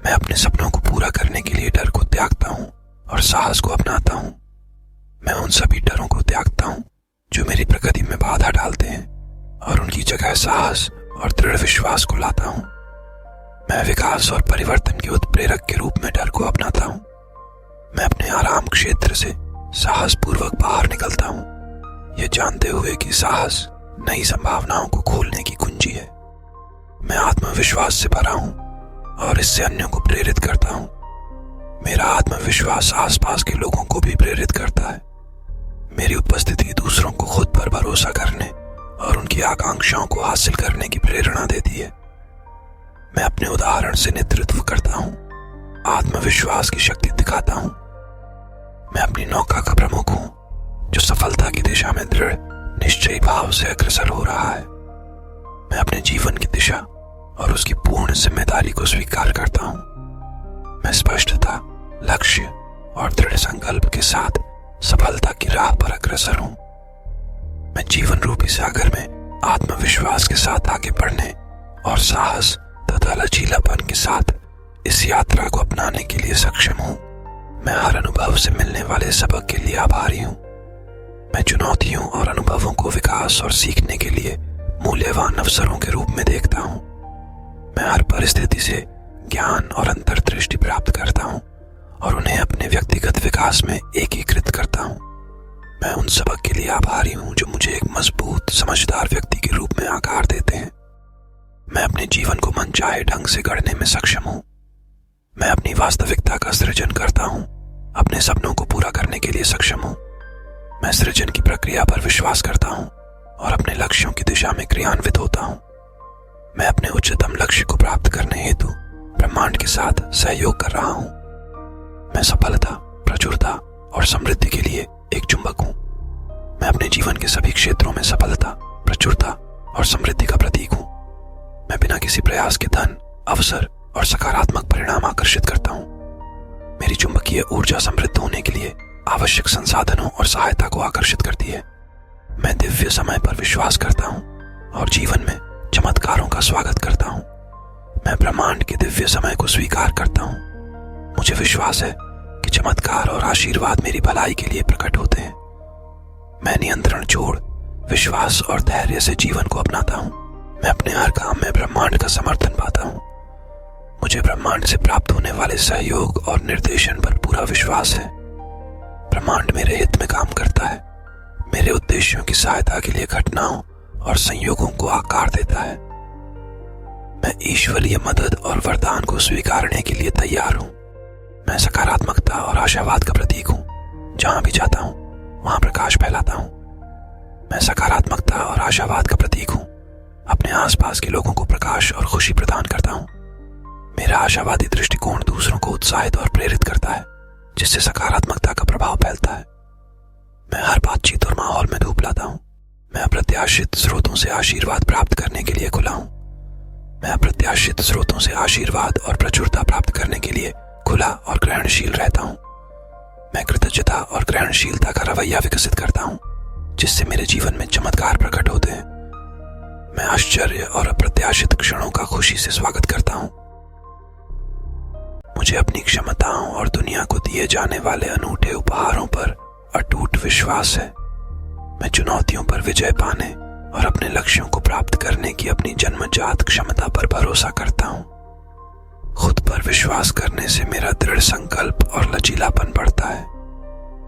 मैं अपने सपनों को पूरा करने के लिए डर को त्यागता हूँ और साहस को अपनाता हूँ। मैं उन सभी डरों को त्यागता हूँ जो मेरी प्रगति में बाधा डालते हैं और उनकी जगह साहस और दृढ़ विश्वास को लाता हूँ। मैं विकास और परिवर्तन के उत्प्रेरक के रूप में डर को अपनाता हूँ। मैं अपने आराम क्षेत्र से साहस पूर्वक बाहर निकलता हूँ, ये जानते हुए कि साहस नई संभावनाओं को खोलने की कुंजी है। मैं आत्मविश्वास से भरा हूँ और इससे अन्यों को प्रेरित करता हूँ। मेरा आत्मविश्वास आसपास के लोगों को भी प्रेरित करता है। मेरी उपस्थिति दूसरों को खुद पर भरोसा करने और उनकी आकांक्षाओं को हासिल करने की प्रेरणा देती है। मैं अपने उदाहरण से नेतृत्व करता हूँ, आत्मविश्वास की शक्ति दिखाता हूँ। मैं अपनी नौका का प्रमुख हूँ जो सफलता की दिशा में दृढ़ निश्चयी भाव से अग्रसर हो रहा है। मैं अपने जीवन की दिशा और उसकी पूर्ण जिम्मेदारी को स्वीकार करता हूँ। मैं स्पष्टता, लक्ष्य और दृढ़ संकल्प के साथ सफलता की राह पर अग्रसर हूँ। मैं जीवन रूपी सागर में आत्मविश्वास के साथ आगे बढ़ने और साहस तथा लचीलापन के साथ इस यात्रा को अपनाने के लिए सक्षम हूँ। मैं हर अनुभव से मिलने वाले सबक के लिए आभारी हूँ। मैं चुनौतियों और अनुभवों को विकास और सीखने के लिए मूल्यवान अवसरों के रूप में देखता हूँ। मैं हर परिस्थिति से ज्ञान और अंतर्दृष्टि प्राप्त करता हूँ और उन्हें अपने व्यक्तिगत विकास में एकीकृत करता हूँ। मैं उन सबक के लिए आभारी हूँ जो मुझे एक मजबूत, समझदार व्यक्ति के रूप में आकार देते हैं। मैं अपने जीवन को मनचाहे ढंग से गढ़ने में सक्षम हूँ। मैं अपनी वास्तविकता का सृजन करता हूँ, अपने सपनों को पूरा करने के लिए सक्षम हूँ। मैं सृजन की प्रक्रिया पर विश्वास करता हूँ और अपने लक्ष्यों की दिशा में क्रियान्वित होता हूँ। मैं अपने उच्चतम लक्ष्य को प्राप्त करने हेतु ब्रह्मांड के साथ सहयोग कर रहा हूँ। मैं सफलता, प्रचुरता और समृद्धि के लिए एक चुंबक हूँ। मैं अपने जीवन के सभी क्षेत्रों में सफलता, प्रचुरता और समृद्धि का प्रतीक हूँ। मैं बिना किसी प्रयास के धन, अवसर और सकारात्मक परिणाम आकर्षित करता हूँ। मेरी चुंबकीय ऊर्जा समृद्ध होने के लिए आवश्यक संसाधनों और सहायता को आकर्षित करती है। मैं दिव्य समय पर विश्वास करता हूँ और जीवन में चमत्कारों का स्वागत करता हूँ। मैं ब्रह्मांड के दिव्य समय को स्वीकार करता हूँ। मुझे विश्वास है कि चमत्कार और आशीर्वाद मेरी भलाई के लिए प्रकट होते हैं। मैं नियंत्रण छोड़ विश्वास और धैर्य से जीवन को अपनाता हूँ। मैं अपने हर काम में ब्रह्मांड का समर्थन पाता हूँ। मुझे ब्रह्मांड से प्राप्त होने वाले सहयोग और निर्देशन पर पूरा विश्वास है। ब्रह्मांड मेरे हित में काम करता है, मेरे उद्देश्यों की सहायता के लिए घटनाओं और संयोगों को आकार देता है। मैं ईश्वरीय मदद और वरदान को स्वीकारने के लिए तैयार हूँ। मैं सकारात्मकता और आशावाद का प्रतीक हूँ। जहां भी जाता हूँ वहां प्रकाश फैलाता हूँ। मैं सकारात्मकता और आशावाद का प्रतीक हूँ। अपने आसपास के लोगों को प्रकाश और खुशी प्रदान करता हूँ। मेरा आशावादी दृष्टिकोण दूसरों को उत्साहित और प्रेरित करता है, जिससे सकारात्मकता का प्रभाव फैलता है। मैं हर बातचीत और माहौल में धूप लाता हूँ। मैं अप्रत्याशित स्रोतों से आशीर्वाद प्राप्त करने के लिए खुला हूँ। मैं अप्रत्याशित स्रोतों से आशीर्वाद और प्रचुरता प्राप्त करने के लिए खुला और ग्रहणशील रहता हूँ। मैं कृतज्ञता और ग्रहणशीलता का रवैया विकसित करता हूँ, जिससे मेरे जीवन में चमत्कार प्रकट होते हैं। मैं आश्चर्य और अप्रत्याशित क्षणों का खुशी से स्वागत करता हूँ। मुझे अपनी क्षमताओं और दुनिया को दिए जाने वाले अनूठे उपहारों पर अटूट विश्वास है। मैं चुनौतियों पर विजय पाने और अपने लक्ष्यों को प्राप्त करने की अपनी जन्मजात क्षमता पर भरोसा करता हूँ। खुद पर विश्वास करने से मेरा दृढ़ संकल्प और लचीलापन बढ़ता है,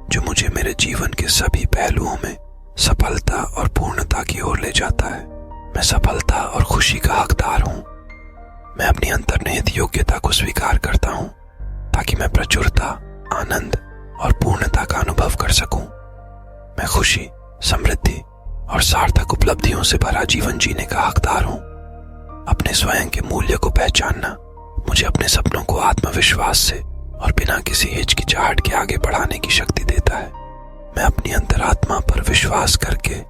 जो मुझे मेरे जीवन के सभी पहलुओं में सफलता और पूर्णता की ओर ले जाता है। मैं सफलता और खुशी का हकदार हूँ। मैं अपनी अंतर्निहित योग्यता को स्वीकार करता हूँ, ताकि मैं प्रचुरता, आनंद और पूर्णता का अनुभव कर सकूं। मैं खुशी, समृद्धि और सार्थक उपलब्धियों से भरा जीवन जीने का हकदार हूँ। अपने स्वयं के मूल्य को पहचानना मुझे अपने सपनों को आत्मविश्वास से और बिना किसी हिचकिचाहट के आगे बढ़ाने की शक्ति देता है। मैं अपनी अंतरात्मा पर विश्वास करके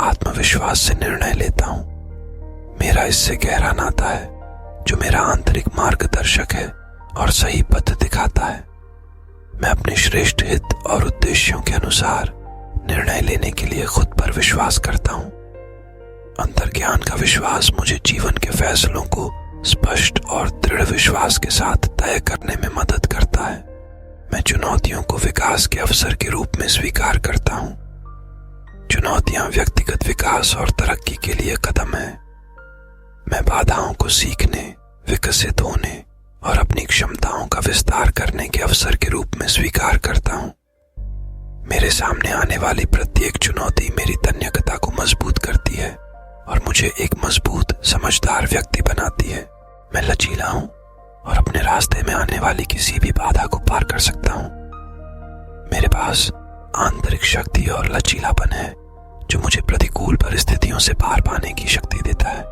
आत्मविश्वास से निर्णय लेता हूँ। मेरा इससे गहरा नाता है, जो मेरा आंतरिक मार्गदर्शक है और सही पथ दिखाता है। मैं अपने श्रेष्ठ हित और उद्देश्यों के अनुसार निर्णय लेने के लिए खुद पर विश्वास करता हूँ। अंतर्ज्ञान का विश्वास मुझे जीवन के फैसलों को स्पष्ट और दृढ़ विश्वास के साथ तय करने में मदद करता है। मैं चुनौतियों को विकास के अवसर के रूप में स्वीकार करता हूँ। चुनौतियां व्यक्तिगत विकास और तरक्की के लिए कदम है। मैं बाधाओं को सीखने, विकसित होने और अपनी क्षमताओं का विस्तार करने के अवसर के रूप में स्वीकार करता हूँ। मेरे सामने आने वाली प्रत्येक चुनौती मेरी तन्यकता को मजबूत करती है और मुझे एक मजबूत, समझदार व्यक्ति बनाती है। मैं लचीला हूँ और अपने रास्ते में आने वाली किसी भी बाधा को पार कर सकता हूँ। मेरे पास आंतरिक शक्ति और लचीलापन है, जो मुझे प्रतिकूल परिस्थितियों से पार पाने की शक्ति देता है।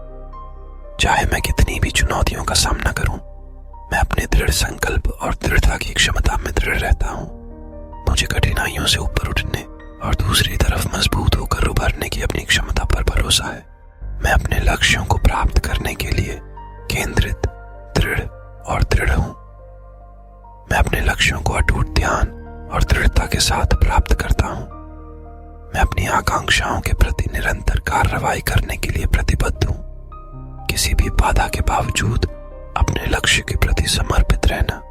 चाहे मैं कितनी भी चुनौतियों का सामना करूं, मैं अपने दृढ़ संकल्प और दृढ़ता की क्षमता में दृढ़ रहता हूं। मुझे कठिनाइयों से ऊपर उठने और दूसरी तरफ मजबूत होकर उभरने की अपनी क्षमता पर भरोसा है। मैं अपने लक्ष्यों को प्राप्त करने के लिए केंद्रित, दृढ़ और दृढ़ हूं। मैं अपने लक्ष्यों को अटूट ध्यान और दृढ़ता के साथ प्राप्त करता हूं। मैं अपनी आकांक्षाओं के प्रति निरंतर कार्रवाई करने के लिए प्रतिबद्ध हूं। किसी भी बाधा के बावजूद अपने लक्ष्य के प्रति समर्पित रहना।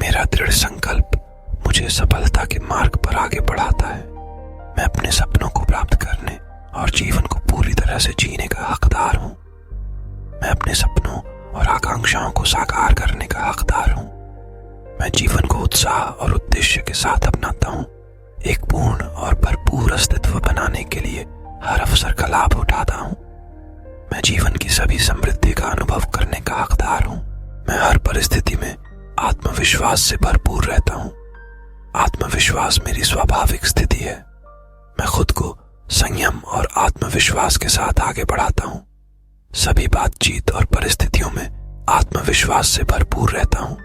मेरा दृढ़ संकल्प मुझे सफलता के मार्ग पर आगे बढ़ाता है। मैं अपने सपनों को प्राप्त करने और जीवन को पूरी तरह से जीने का हकदार हूँ। मैं अपने सपनों और आकांक्षाओं को साकार करने का हकदार हूँ। मैं जीवन को उत्साह और उद्देश्य के साथ अपनाता हूँ। एक पूर्ण और भरपूर अस्तित्व बनाने के लिए हर अवसर का लाभ उठाता हूँ। मैं जीवन की सभी समृद्धि का अनुभव करने का हकदार हूँ। मैं हर परिस्थिति में आत्मविश्वास से भरपूर रहता हूँ। आत्मविश्वास मेरी स्वाभाविक स्थिति है। मैं खुद को संयम और आत्मविश्वास के साथ आगे बढ़ाता हूँ। सभी बातचीत और परिस्थितियों में आत्मविश्वास से भरपूर रहता हूँ।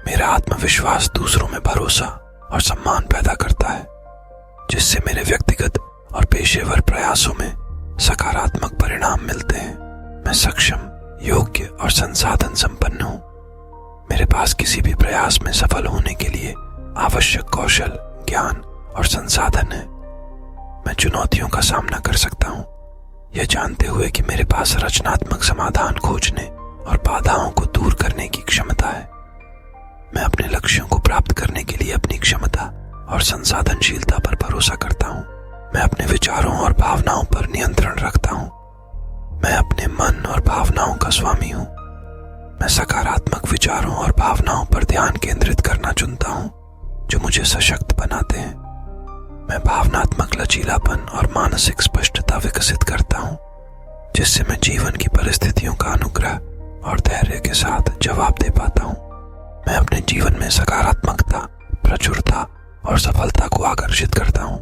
मेरा आत्मविश्वास दूसरों में भरोसा और सम्मान पैदा करता है, जिससे मेरे व्यक्तिगत और पेशेवर प्रयासों में सकारात्मक परिणाम मिलते हैं। मैं सक्षम, योग्य और संसाधन संपन्न हूँ। मेरे पास किसी भी प्रयास में सफल होने के लिए आवश्यक कौशल, ज्ञान और संसाधन है। मैं चुनौतियों का सामना कर सकता हूँ, यह जानते हुए कि मेरे पास रचनात्मक समाधान खोजने और बाधाओं को दूर करने की क्षमता है। मैं अपने लक्ष्यों को प्राप्त करने के लिए अपनी क्षमता और संसाधनशीलता पर भरोसा करता हूँ। मैं अपने विचारों और भावनाओं पर नियंत्रण रखता हूँ। मैं अपने मन और भावनाओं का स्वामी हूँ। मैं सकारात्मक विचारों और भावनाओं पर ध्यान केंद्रित करना चुनता हूँ, जो मुझे सशक्त बनाते हैं। मैं भावनात्मक लचीलापन और मानसिक स्पष्टता विकसित करता हूँ, जिससे मैं जीवन की परिस्थितियों का अनुग्रह और धैर्य के साथ जवाब दे पाता हूँ। मैं अपने जीवन में सकारात्मकता, प्रचुरता और सफलता को आकर्षित करता हूँ।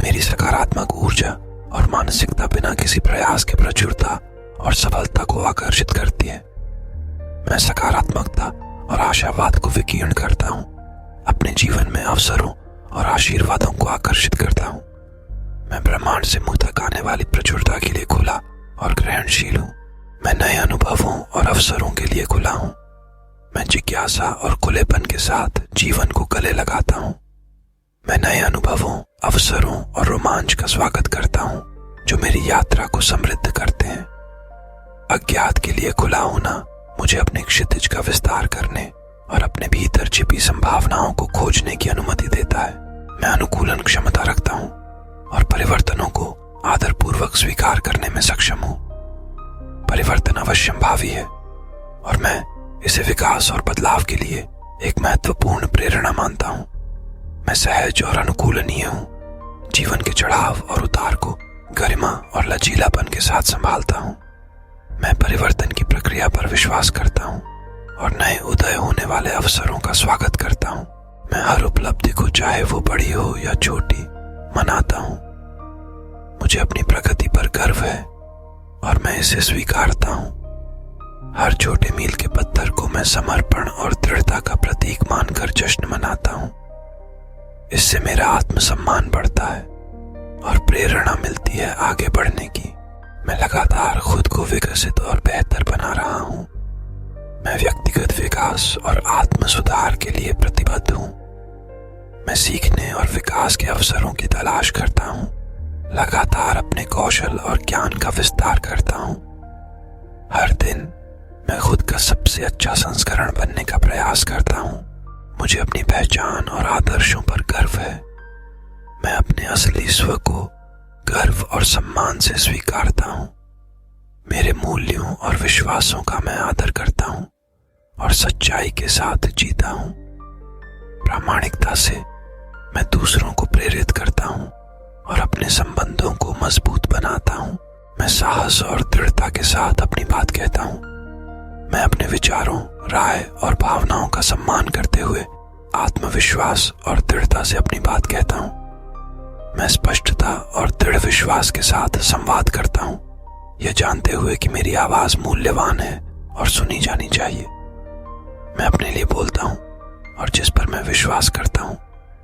मेरी सकारात्मक ऊर्जा और मानसिकता बिना किसी प्रयास के प्रचुरता और सफलता को आकर्षित करती है। मैं सकारात्मकता और आशावाद को विकीर्ण करता हूँ। अपने जीवन में अवसरों और आशीर्वादों को आकर्षित करता हूँ। मैं ब्रह्मांड से मुंह तक आने वाली प्रचुरता के लिए खुला और ग्रहणशील हूँ। मैं नए अनुभवों और अवसरों के लिए खुला हूं। मैं जिज्ञासा और खुलेपन के साथ जीवन को गले लगाता हूं। मैं नए अनुभवों, अवसरों और रोमांच का स्वागत करता हूं जो मेरी यात्रा को समृद्ध करते हैं। अज्ञात के लिए खुला होना मुझे अपने क्षितिज का विस्तार करने और अपने भीतर छिपी संभावनाओं को खोजने की अनुमति देता है। मैं अनुकूलन क्षमता रखता हूं और परिवर्तनों को आदरपूर्वक स्वीकार करने में सक्षम हूं। परिवर्तन अवश्यंभावी है और मैं इसे विकास और बदलाव के लिए एक महत्वपूर्ण प्रेरणा मानता हूं। मैं सहज और अनुकूलनीय हूं। जीवन के चढ़ाव और उतार को गरिमा और लचीलापन के साथ संभालता हूं। मैं परिवर्तन की प्रक्रिया पर विश्वास करता हूं और नए उदय होने वाले अवसरों का स्वागत करता हूं। मैं हर उपलब्धि को, चाहे वो बड़ी हो या छोटी, मनाता हूं। मुझे अपनी प्रगति पर गर्व है और मैं इसे स्वीकारता हूं। हर छोटे मील के पत्थर को मैं समर्पण और दृढ़ता का प्रतीक मानकर जश्न मनाता हूं। इससे मेरा आत्मसम्मान बढ़ता है और प्रेरणा मिलती है आगे बढ़ने की। मैं लगातार खुद को विकसित और बेहतर बना रहा हूं। मैं व्यक्तिगत विकास और आत्म सुधार के लिए प्रतिबद्ध हूं। मैं सीखने और विकास के अवसरों की तलाश करता हूं। लगातार अपने कौशल और ज्ञान का विस्तार करता हूं। हर दिन मैं खुद का सबसे अच्छा संस्करण बनने का प्रयास करता हूं। मुझे अपनी पहचान और आदर्शों पर गर्व है। मैं अपने असली स्व को गर्व और सम्मान से स्वीकारता हूं। मेरे मूल्यों और विश्वासों का मैं आदर करता हूं और सच्चाई के साथ जीता हूं। प्रामाणिकता से मैं दूसरों को प्रेरित करता हूं और अपने संबंधों को मजबूत बनाता हूं। मैं साहस और दृढ़ता के साथ अपनी बात कहता हूं। मैं अपने विचारों, राय और भावनाओं का सम्मान करते हुए आत्मविश्वास और दृढ़ता से अपनी बात कहता हूं। मैं स्पष्टता और दृढ़ विश्वास के साथ संवाद करता हूं, यह जानते हुए कि मेरी आवाज मूल्यवान है और सुनी जानी चाहिए। मैं अपने लिए बोलता हूं और जिस पर मैं विश्वास करता हूं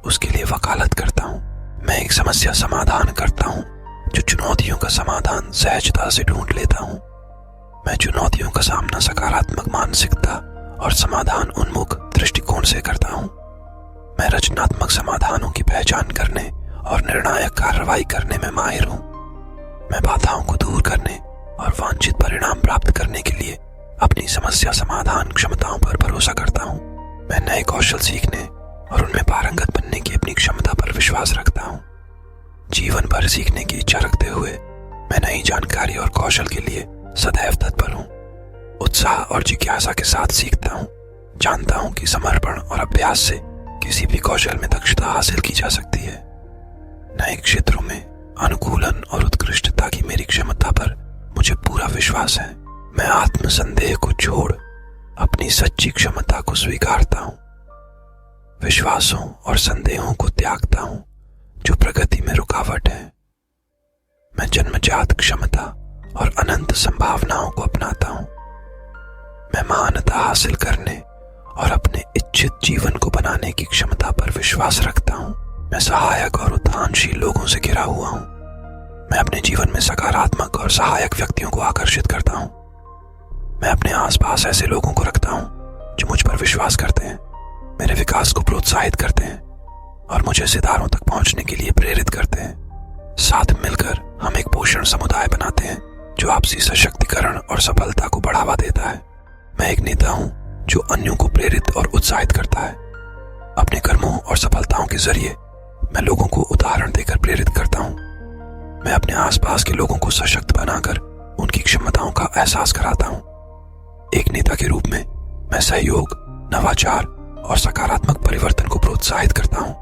उसके लिए वकालत करता हूं। मैं एक समस्या समाधान करता हूं जो चुनौतियों का समाधान सहजता से ढूंढ लेता हूं। मैं चुनौतियों का सामना सकारात्मक मानसिकता और समाधान उन्मुख दृष्टिकोण से करता हूं। मैं रचनात्मक समाधानों की पहचान करने और निर्णायक कार्रवाई करने में माहिर हूं। मैं बाधाओं को दूर करने और वांछित परिणाम प्राप्त करने के लिए अपनी समस्या समाधान क्षमताओं पर भरोसा करता हूं। मैं नए कौशल सीखने और उनमें पारंगत बनने की अपनी क्षमता पर विश्वास रखता हूं। जीवन भर सीखने की इच्छा रखते हुए मैं नई जानकारी और कौशल के लिए सदैव तत्पर हूं। उत्साह और जिज्ञासा के साथ सीखता हूं। जानता हूं कि समर्पण और अभ्यास से किसी भी कौशल में दक्षता हासिल की जा सकती है। नए क्षेत्रों में अनुकूलन और उत्कृष्टता की मेरी क्षमता पर मुझे पूरा विश्वास है। मैं आत्मसंदेह को छोड़ अपनी सच्ची क्षमता को स्वीकारता हूं। विश्वासों और संदेहों को त्यागता हूं जो प्रगति में रुकावट है। मैं जन्मजात क्षमता और अनंत संभावनाओं को अपनाता हूं। मैं महानता हासिल करने और अपने इच्छित जीवन को बनाने की क्षमता पर विश्वास रखता हूं। मैं सहायक और उत्थानशील लोगों से घिरा हुआ हूं। मैं अपने जीवन में सकारात्मक और सहायक व्यक्तियों को आकर्षित करता हूं। मैं अपने आसपास ऐसे लोगों को रखता हूं जो मुझ पर विश्वास करते हैं, मेरे विकास को प्रोत्साहित करते हैं और मुझे सितारों तक पहुंचने के लिए प्रेरित करते हैं। साथ मिलकर हम एक पोषण समुदाय बनाते हैं जो आपसी सशक्तिकरण और सफलता को बढ़ावा देता है। मैं एक नेता हूं जो अन्यों को प्रेरित और उत्साहित करता है। अपने कर्मों और सफलताओं के जरिए मैं लोगों को उदाहरण देकर प्रेरित करता हूं। मैं अपने आसपास के लोगों को सशक्त बनाकर उनकी क्षमताओं का एहसास कराता हूं। एक नेता के रूप में मैं सहयोग, नवाचार और सकारात्मक परिवर्तन को प्रोत्साहित करता हूं।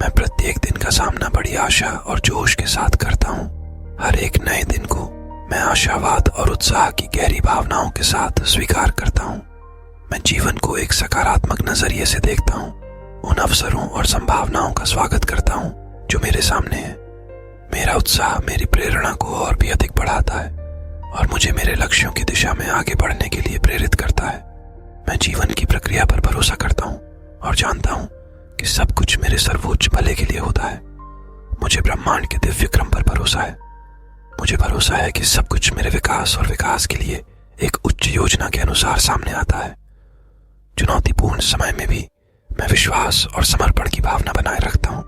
मैं प्रत्येक दिन का सामना बड़ी आशा और जोश के साथ करता हूं। हर एक नए दिन को मैं आशावाद और उत्साह की गहरी भावनाओं के साथ स्वीकार करता हूं। मैं जीवन को एक सकारात्मक नजरिए से देखता हूं। उन अवसरों और संभावनाओं का स्वागत करता हूं जो मेरे सामने है। मेरा उत्साह मेरी प्रेरणा को और भी अधिक बढ़ाता है और मुझे मेरे लक्ष्यों की दिशा में आगे बढ़ने के लिए प्रेरित करता है। मैं जीवन की प्रक्रिया पर भरोसा करता हूं और जानता हूं कि सब कुछ मेरे सर्वोच्च भले के लिए होता है। मुझे ब्रह्मांड के दिव्य क्रम पर भरोसा है। मुझे भरोसा है कि सब कुछ मेरे विकास और विकास के लिए एक उच्च योजना के अनुसार सामने आता है। चुनौतीपूर्ण समय में भी मैं विश्वास और समर्पण की भावना बनाए रखता हूँ,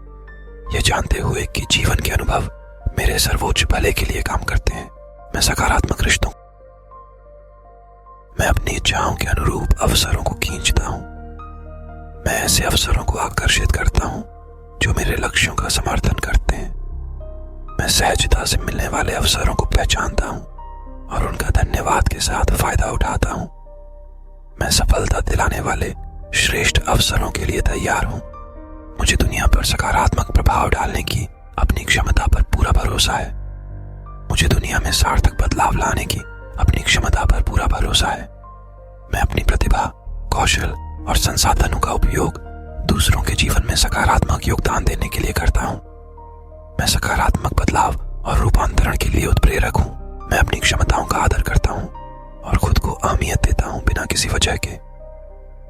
यह जानते हुए कि जीवन के अनुभव मेरे सर्वोच्च भले के लिए काम करते हैं। मैं सकारात्मक रिश्तों, मैं अपनी इच्छाओं के अनुरूप अवसरों को खींचता हूँ। मैं ऐसे अवसरों को आकर्षित करता हूँ जो मेरे लक्ष्यों का समर्थन करते हैं। मैं सहजता से मिलने वाले अवसरों को पहचानता हूँ और उनका धन्यवाद के साथ फायदा उठाता हूँ। मैं सफलता दिलाने वाले श्रेष्ठ अवसरों के लिए तैयार हूँ। मुझे दुनिया पर सकारात्मक प्रभाव डालने की अपनी क्षमता पर पूरा भरोसा है। मुझे दुनिया में सार्थक बदलाव लाने की अपनी क्षमता पर पूरा भरोसा है। मैं अपनी प्रतिभा, कौशल और संसाधनों का उपयोग दूसरों के जीवन में सकारात्मक योगदान देने के लिए करता हूँ। मैं सकारात्मक बदलाव और रूपांतरण के लिए उत्प्रेरक हूँ। मैं अपनी क्षमताओं का आदर करता हूँ और खुद को अहमियत देता हूँ बिना किसी वजह के।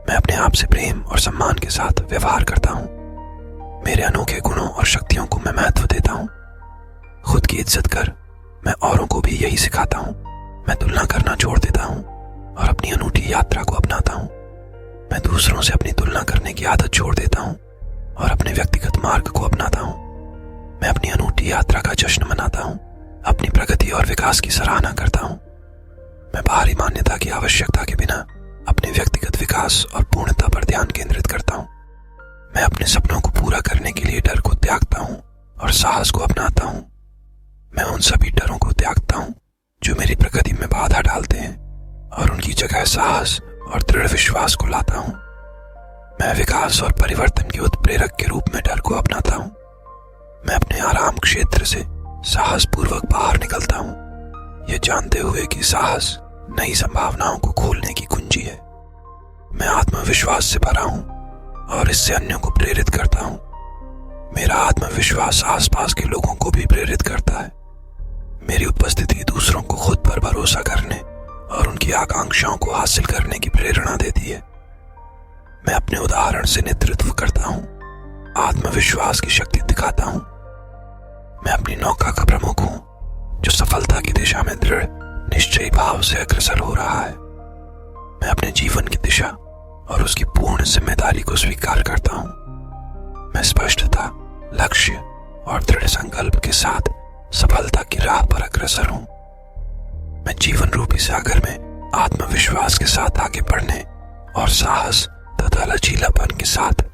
मैं अपने आप से प्रेम और सम्मान के साथ व्यवहार करता हूँ। मेरे अनोखे गुणों और शक्तियों को मैं महत्व देता हूँ। खुद की इज्जत कर मैं औरों को भी यही सिखाता हूँ। मैं तुलना करना छोड़ देता हूँ और अपनी अनूठी यात्रा को अपनाता हूँ। मैं दूसरों से अपनी तुलना करने की आदत छोड़ देता हूँ और अपने व्यक्तिगत मार्ग को अपनाता हूँ। मैं अपनी अनूठी यात्रा का जश्न मनाता हूँ, अपनी प्रगति और विकास की सराहना करता हूँ। मैं बाहरी मान्यता की आवश्यकता के बिना अपने व्यक्तिगत विकास और पूर्णता पर ध्यान केंद्रित करता हूँ। मैं अपने सपनों को पूरा करने के लिए डर को त्यागता हूँ और साहस को अपनाता हूँ। मैं उन सभी डरों को त्यागता हूँ जो मेरी प्रगति में बाधा डालते हैं और उनकी जगह साहस और दृढ़ विश्वास को लाता हूँ। मैं विकास और परिवर्तन के उत्प्रेरक के रूप में डर को अपनाता हूँ। मैं अपने आराम क्षेत्र से साहस पूर्वक बाहर निकलता हूँ, यह जानते हुए कि साहस नई संभावनाओं को खोलने की कुंजी है। मैं आत्मविश्वास से भरा हूँ और इससे अन्यों को प्रेरित करता हूँ। मेरा आत्मविश्वास आसपास के लोगों को भी प्रेरित करता है। मेरी उपस्थिति दूसरों को खुद पर भरोसा करने और उनकी आकांक्षाओं को हासिल करने की प्रेरणा देती है। मैं अपने उदाहरण से नेतृत्व करता हूँ, आत्मविश्वास की शक्ति दिखाता हूँ। मैं अपनी नौका का प्रमुख हूँ जो सफलता की दिशा में दृढ़ निश्चयी भाव से अग्रसर हो रहा है। मैं अपने जीवन की दिशा और उसकी पूर्ण जिम्मेदारी को स्वीकार करता हूँ। मैं स्पष्टता, लक्ष्य और दृढ़ संकल्प के साथ सफलता की राह पर अग्रसर हूँ। मैं जीवन रूपी सागर में आत्मविश्वास के साथ आगे बढ़ने और साहस तथा लचीलापन के साथ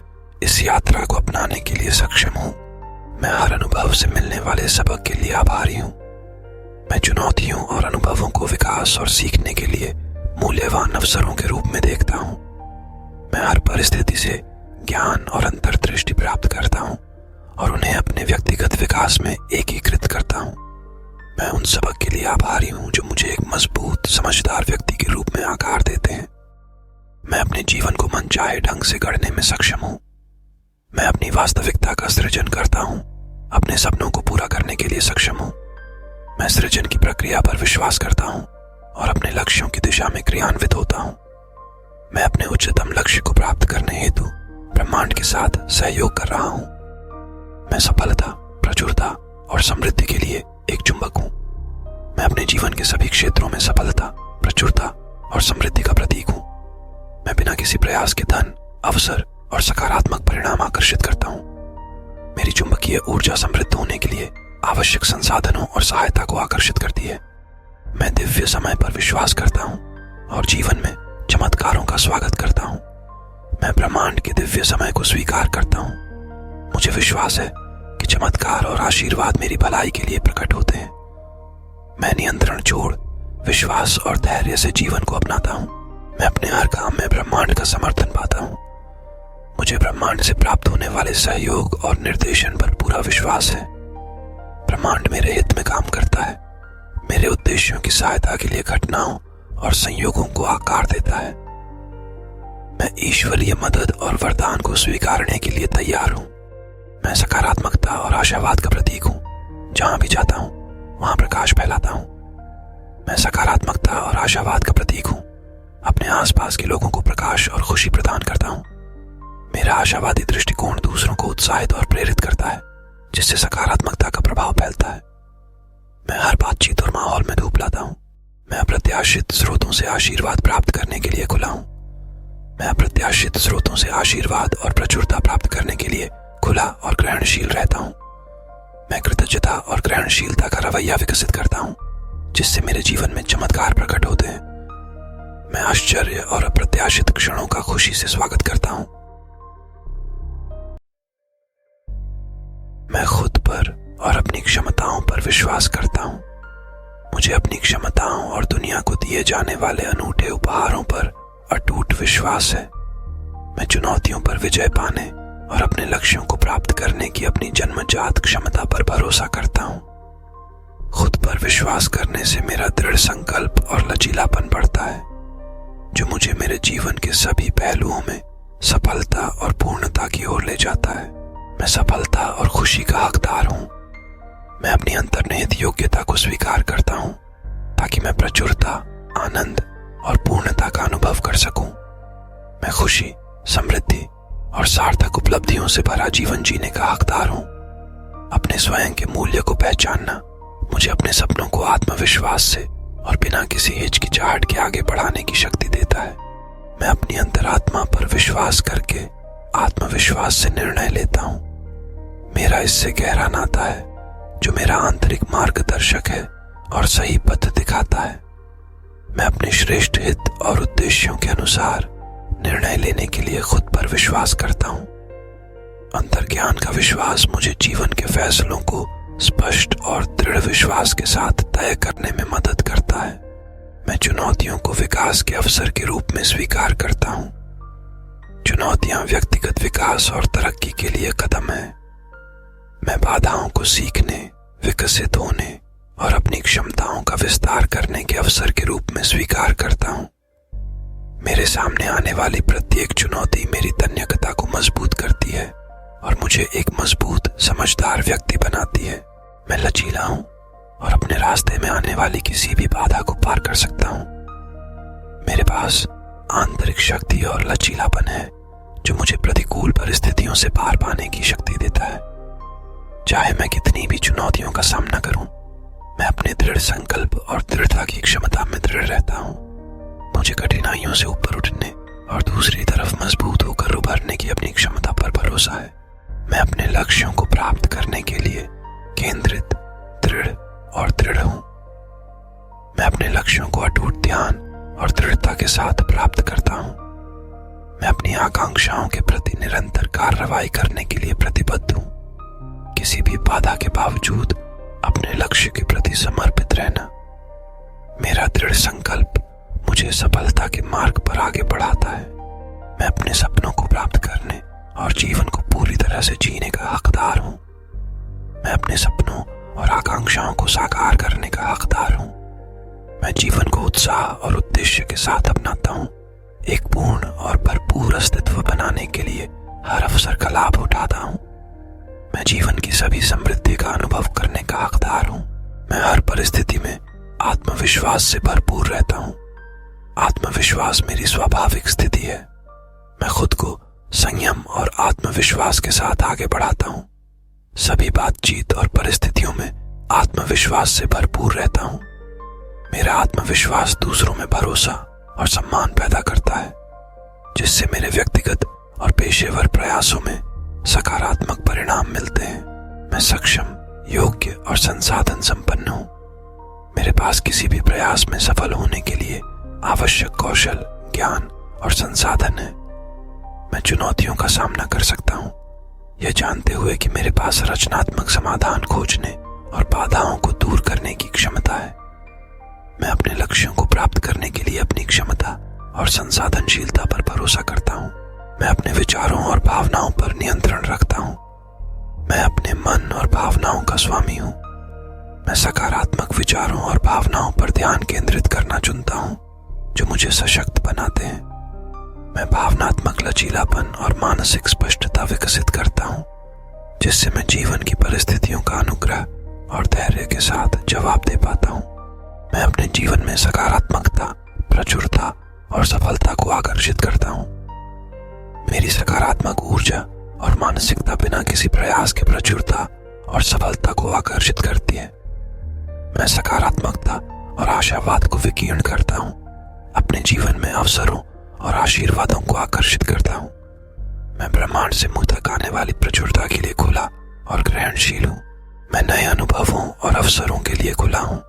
इस यात्रा को अपनाने के लिए सक्षम हूँ। मैं हर अनुभव से मिलने वाले सबक के लिए आभारी हूँ। मैं चुनौतियों और अनुभवों को विकास और सीखने के लिए मूल्यवान अवसरों के रूप में देखता हूँ। मैं हर परिस्थिति से ज्ञान और अंतर्दृष्टि प्राप्त करता हूँ और उन्हें अपने व्यक्तिगत विकास में एकीकृत करता हूँ। मैं उन सबक के लिए आभारी हूँ जो मुझे एक मजबूत, समझदार व्यक्ति के रूप में आकार देते हैं। मैं अपने जीवन को मनचाहे ढंग से गढ़ने में सक्षम हूँ। मैं अपनी वास्तविकता का सृजन करता हूँ, अपने सपनों को पूरा करने के लिए सक्षम हूँ। मैं सृजन की प्रक्रिया पर विश्वास करता हूँ और अपने लक्ष्यों की दिशा में क्रियान्वित होता हूँ। मैं अपने उच्चतम लक्ष्य को प्राप्त करने हेतु ब्रह्मांड के साथ सहयोग कर रहा हूँ। मैं सफलता, प्रचुरता और समृद्धि के लिए एक चुंबक हूँ। मैं अपने जीवन के सभी क्षेत्रों में सफलता, प्रचुरता और समृद्धि का प्रतीक हूँ। मैं बिना किसी प्रयास के धन, अवसर और सकारात्मक परिणाम आकर्षित करता हूँ। मेरी चुंबकीय ऊर्जा समृद्ध होने के लिए आवश्यक संसाधनों और सहायता को आकर्षित करती है। मैं दिव्य समय पर विश्वास करता हूँ और जीवन में चमत्कारों का स्वागत करता हूँ। मैं ब्रह्मांड के दिव्य समय को स्वीकार करता हूँ। मुझे विश्वास है कि चमत्कार और आशीर्वाद मेरी भलाई के लिए प्रकट होते हैं। मैं नियंत्रण छोड़ विश्वास और धैर्य से जीवन को अपनाता हूँ। मैं अपने हर काम में ब्रह्मांड का समर्थन पाता हूँ। मुझे ब्रह्मांड से प्राप्त होने वाले सहयोग और निर्देशन पर पूरा विश्वास है। ब्रह्मांड मेरे हित में काम करता है, मेरे उद्देश्यों की सहायता के लिए घटनाओं और संयोगों को आकार देता है। मैं ईश्वरीय मदद और वरदान को स्वीकारने के लिए तैयार हूँ। मैं सकारात्मकता और आशावाद का प्रतीक हूँ। जहां भी जाता हूँ वहां प्रकाश फैलाता हूँ। मैं सकारात्मकता और आशावाद का प्रतीक हूँ। अपने आसपास के लोगों को प्रकाश और खुशी प्रदान करता हूँ। मेरा आशावादी दृष्टिकोण दूसरों को उत्साहित और प्रेरित करता है, जिससे सकारात्मकता का प्रभाव फैलता है। मैं हर बातचीत और माहौल में धूप लाता हूँ। मैं अप्रत्याशित स्रोतों से आशीर्वाद प्राप्त करने के लिए खुला हूं। मैं अप्रत्याशित स्रोतों से आशीर्वाद और प्रचुरता प्राप्त करने के लिए खुला और ग्रहणशील रहता हूं। मैं कृतज्ञता और ग्रहणशीलता का रवैया विकसित करता हूं, जिससे मेरे जीवन में चमत्कार प्रकट होते हैं। मैं आश्चर्य और अप्रत्याशित क्षणों का खुशी से स्वागत करता हूं। मैं खुद पर और अपनी क्षमताओं पर विश्वास करता हूं। मुझे अपनी क्षमताओं और दुनिया को दिए जाने वाले अनूठे उपहारों पर अटूट विश्वास है। मैं चुनौतियों पर विजय पाने और अपने लक्ष्यों को प्राप्त करने की अपनी जन्मजात क्षमता पर भरोसा करता हूं। खुद पर विश्वास करने से मेरा दृढ़ संकल्प और लचीलापन बढ़ता है, जो मुझे मेरे जीवन के सभी पहलुओं में सफलता और पूर्णता की ओर ले जाता है। मैं सफलता और खुशी का हकदार हूं। मैं अपनी अंतर्निहित योग्यता को स्वीकार करता हूं, ताकि मैं प्रचुरता, आनंद और पूर्णता का अनुभव कर सकूं। मैं खुशी, समृद्धि और सार्थक उपलब्धियों से भरा जीवन जीने का हकदार हूं। अपने स्वयं के मूल्य को पहचानना मुझे अपने सपनों को आत्मविश्वास से और बिना किसी हिचकिचाहट के आगे बढ़ाने की शक्ति देता है। मैं अपनी अंतरात्मा पर विश्वास करके आत्मविश्वास से निर्णय लेता हूं। मेरा इससे गहरा नाता है, जो मेरा आंतरिक मार्गदर्शक है और सही पथ दिखाता है। मैं अपने श्रेष्ठ हित और उद्देश्यों के अनुसार निर्णय लेने के लिए खुद पर विश्वास करता हूं। अंतर्ज्ञान का विश्वास मुझे जीवन के फैसलों को स्पष्ट और दृढ़ विश्वास के साथ तय करने में मदद करता है। मैं चुनौतियों को विकास के अवसर के रूप में स्वीकार करता हूं। चुनौतियां व्यक्तिगत विकास और तरक्की के लिए कदम है। मैं बाधाओं को सीखने, विकसित होने और अपनी क्षमताओं का विस्तार करने के अवसर के रूप में स्वीकार करता हूं। मेरे सामने आने वाली प्रत्येक चुनौती मेरी तन्यकता को मजबूत करती है और मुझे एक मजबूत, समझदार व्यक्ति बनाती है। मैं लचीला हूं और अपने रास्ते में आने वाली किसी भी बाधा को पार कर सकता हूं। मेरे पास आंतरिक शक्ति और लचीलापन है, जो मुझे प्रतिकूल परिस्थितियों से पार पाने की शक्ति देता है। चाहे मैं कितनी भी चुनौतियों का सामना करूं, मैं अपने दृढ़ संकल्प और दृढ़ता की क्षमता में दृढ़ रहता हूं। मुझे कठिनाइयों से ऊपर उठने और दूसरी तरफ मजबूत होकर उभरने की अपनी क्षमता पर भरोसा है। मैं अपने लक्ष्यों को प्राप्त करने के लिए केंद्रित, दृढ़ और दृढ़ हूं। मैं अपने लक्ष्यों को अटूट ध्यान और दृढ़ता के साथ प्राप्त करता हूं। मैं अपनी आकांक्षाओं के प्रति निरंतर कार्रवाई करने के लिए प्रतिबद्ध हूं। किसी भी बाधा के बावजूद अपने लक्ष्य के प्रति समर्पित रहना। मेरा दृढ़ संकल्प मुझे सफलता के मार्ग पर आगे बढ़ाता है। मैं अपने सपनों को प्राप्त करने और जीवन को पूरी तरह से जीने का हकदार हूं। मैं अपने सपनों और आकांक्षाओं को साकार करने का हकदार हूं। मैं जीवन को उत्साह और उद्देश्य के साथ अपनाता हूं। एक पूर्ण और भरपूर अस्तित्व बनाने के लिए हर अवसर का लाभ उठाता हूं। मैं जीवन की सभी समृद्धि का अनुभव करने का हकदार हूं। मैं हर परिस्थिति में आत्मविश्वास से भरपूर रहता हूं। आत्मविश्वास मेरी स्वाभाविक स्थिति है। मैं खुद को संयम और आत्मविश्वास के साथ आगे बढ़ाता हूं। सभी बातचीत और परिस्थितियों में आत्मविश्वास से भरपूर रहता हूं। मेरा आत्मविश्वास दूसरों में भरोसा और सम्मान पैदा करता है, जिससे मेरे व्यक्तिगत और पेशेवर प्रयासों में सकारात्मक परिणाम मिलते हैं। मैं सक्षम, योग्य और संसाधन संपन्न हूं। मेरे पास किसी भी प्रयास में सफल होने के लिए आवश्यक कौशल, ज्ञान और संसाधन है। मैं चुनौतियों का सामना कर सकता हूं, यह जानते हुए कि मेरे पास रचनात्मक समाधान खोजने और बाधाओं को दूर करने की क्षमता है। मैं अपने लक्ष्यों को प्राप्त करने के लिए अपनी क्षमता और संसाधनशीलता पर भरोसा करता हूं। मैं अपने विचारों और भावनाओं पर नियंत्रण रखता हूं। मैं अपने मन और भावनाओं का स्वामी हूं। मैं सकारात्मक विचारों और भावनाओं पर ध्यान केंद्रित करना चुनता हूं, जो मुझे सशक्त बनाते हैं। मैं भावनात्मक लचीलापन और मानसिक स्पष्टता विकसित करता हूं, जिससे मैं जीवन की परिस्थितियों का अनुग्रह और धैर्य के साथ जवाब दे पाता हूं। मैं अपने जीवन में सकारात्मकता, प्रचुरता और सफलता को आकर्षित करता हूं। मेरी सकारात्मक ऊर्जा और मानसिकता बिना किसी प्रयास के प्रचुरता और सफलता को आकर्षित करती है। मैं सकारात्मकता और आशावाद को विकीर्ण करता हूँ। अपने जीवन में अवसरों और आशीर्वादों को आकर्षित करता हूँ। मैं ब्रह्मांड से मुंह तक आने वाली प्रचुरता के लिए खुला और ग्रहणशील हूँ। मैं नए अनुभवों और अवसरों के लिए खुला हूँ।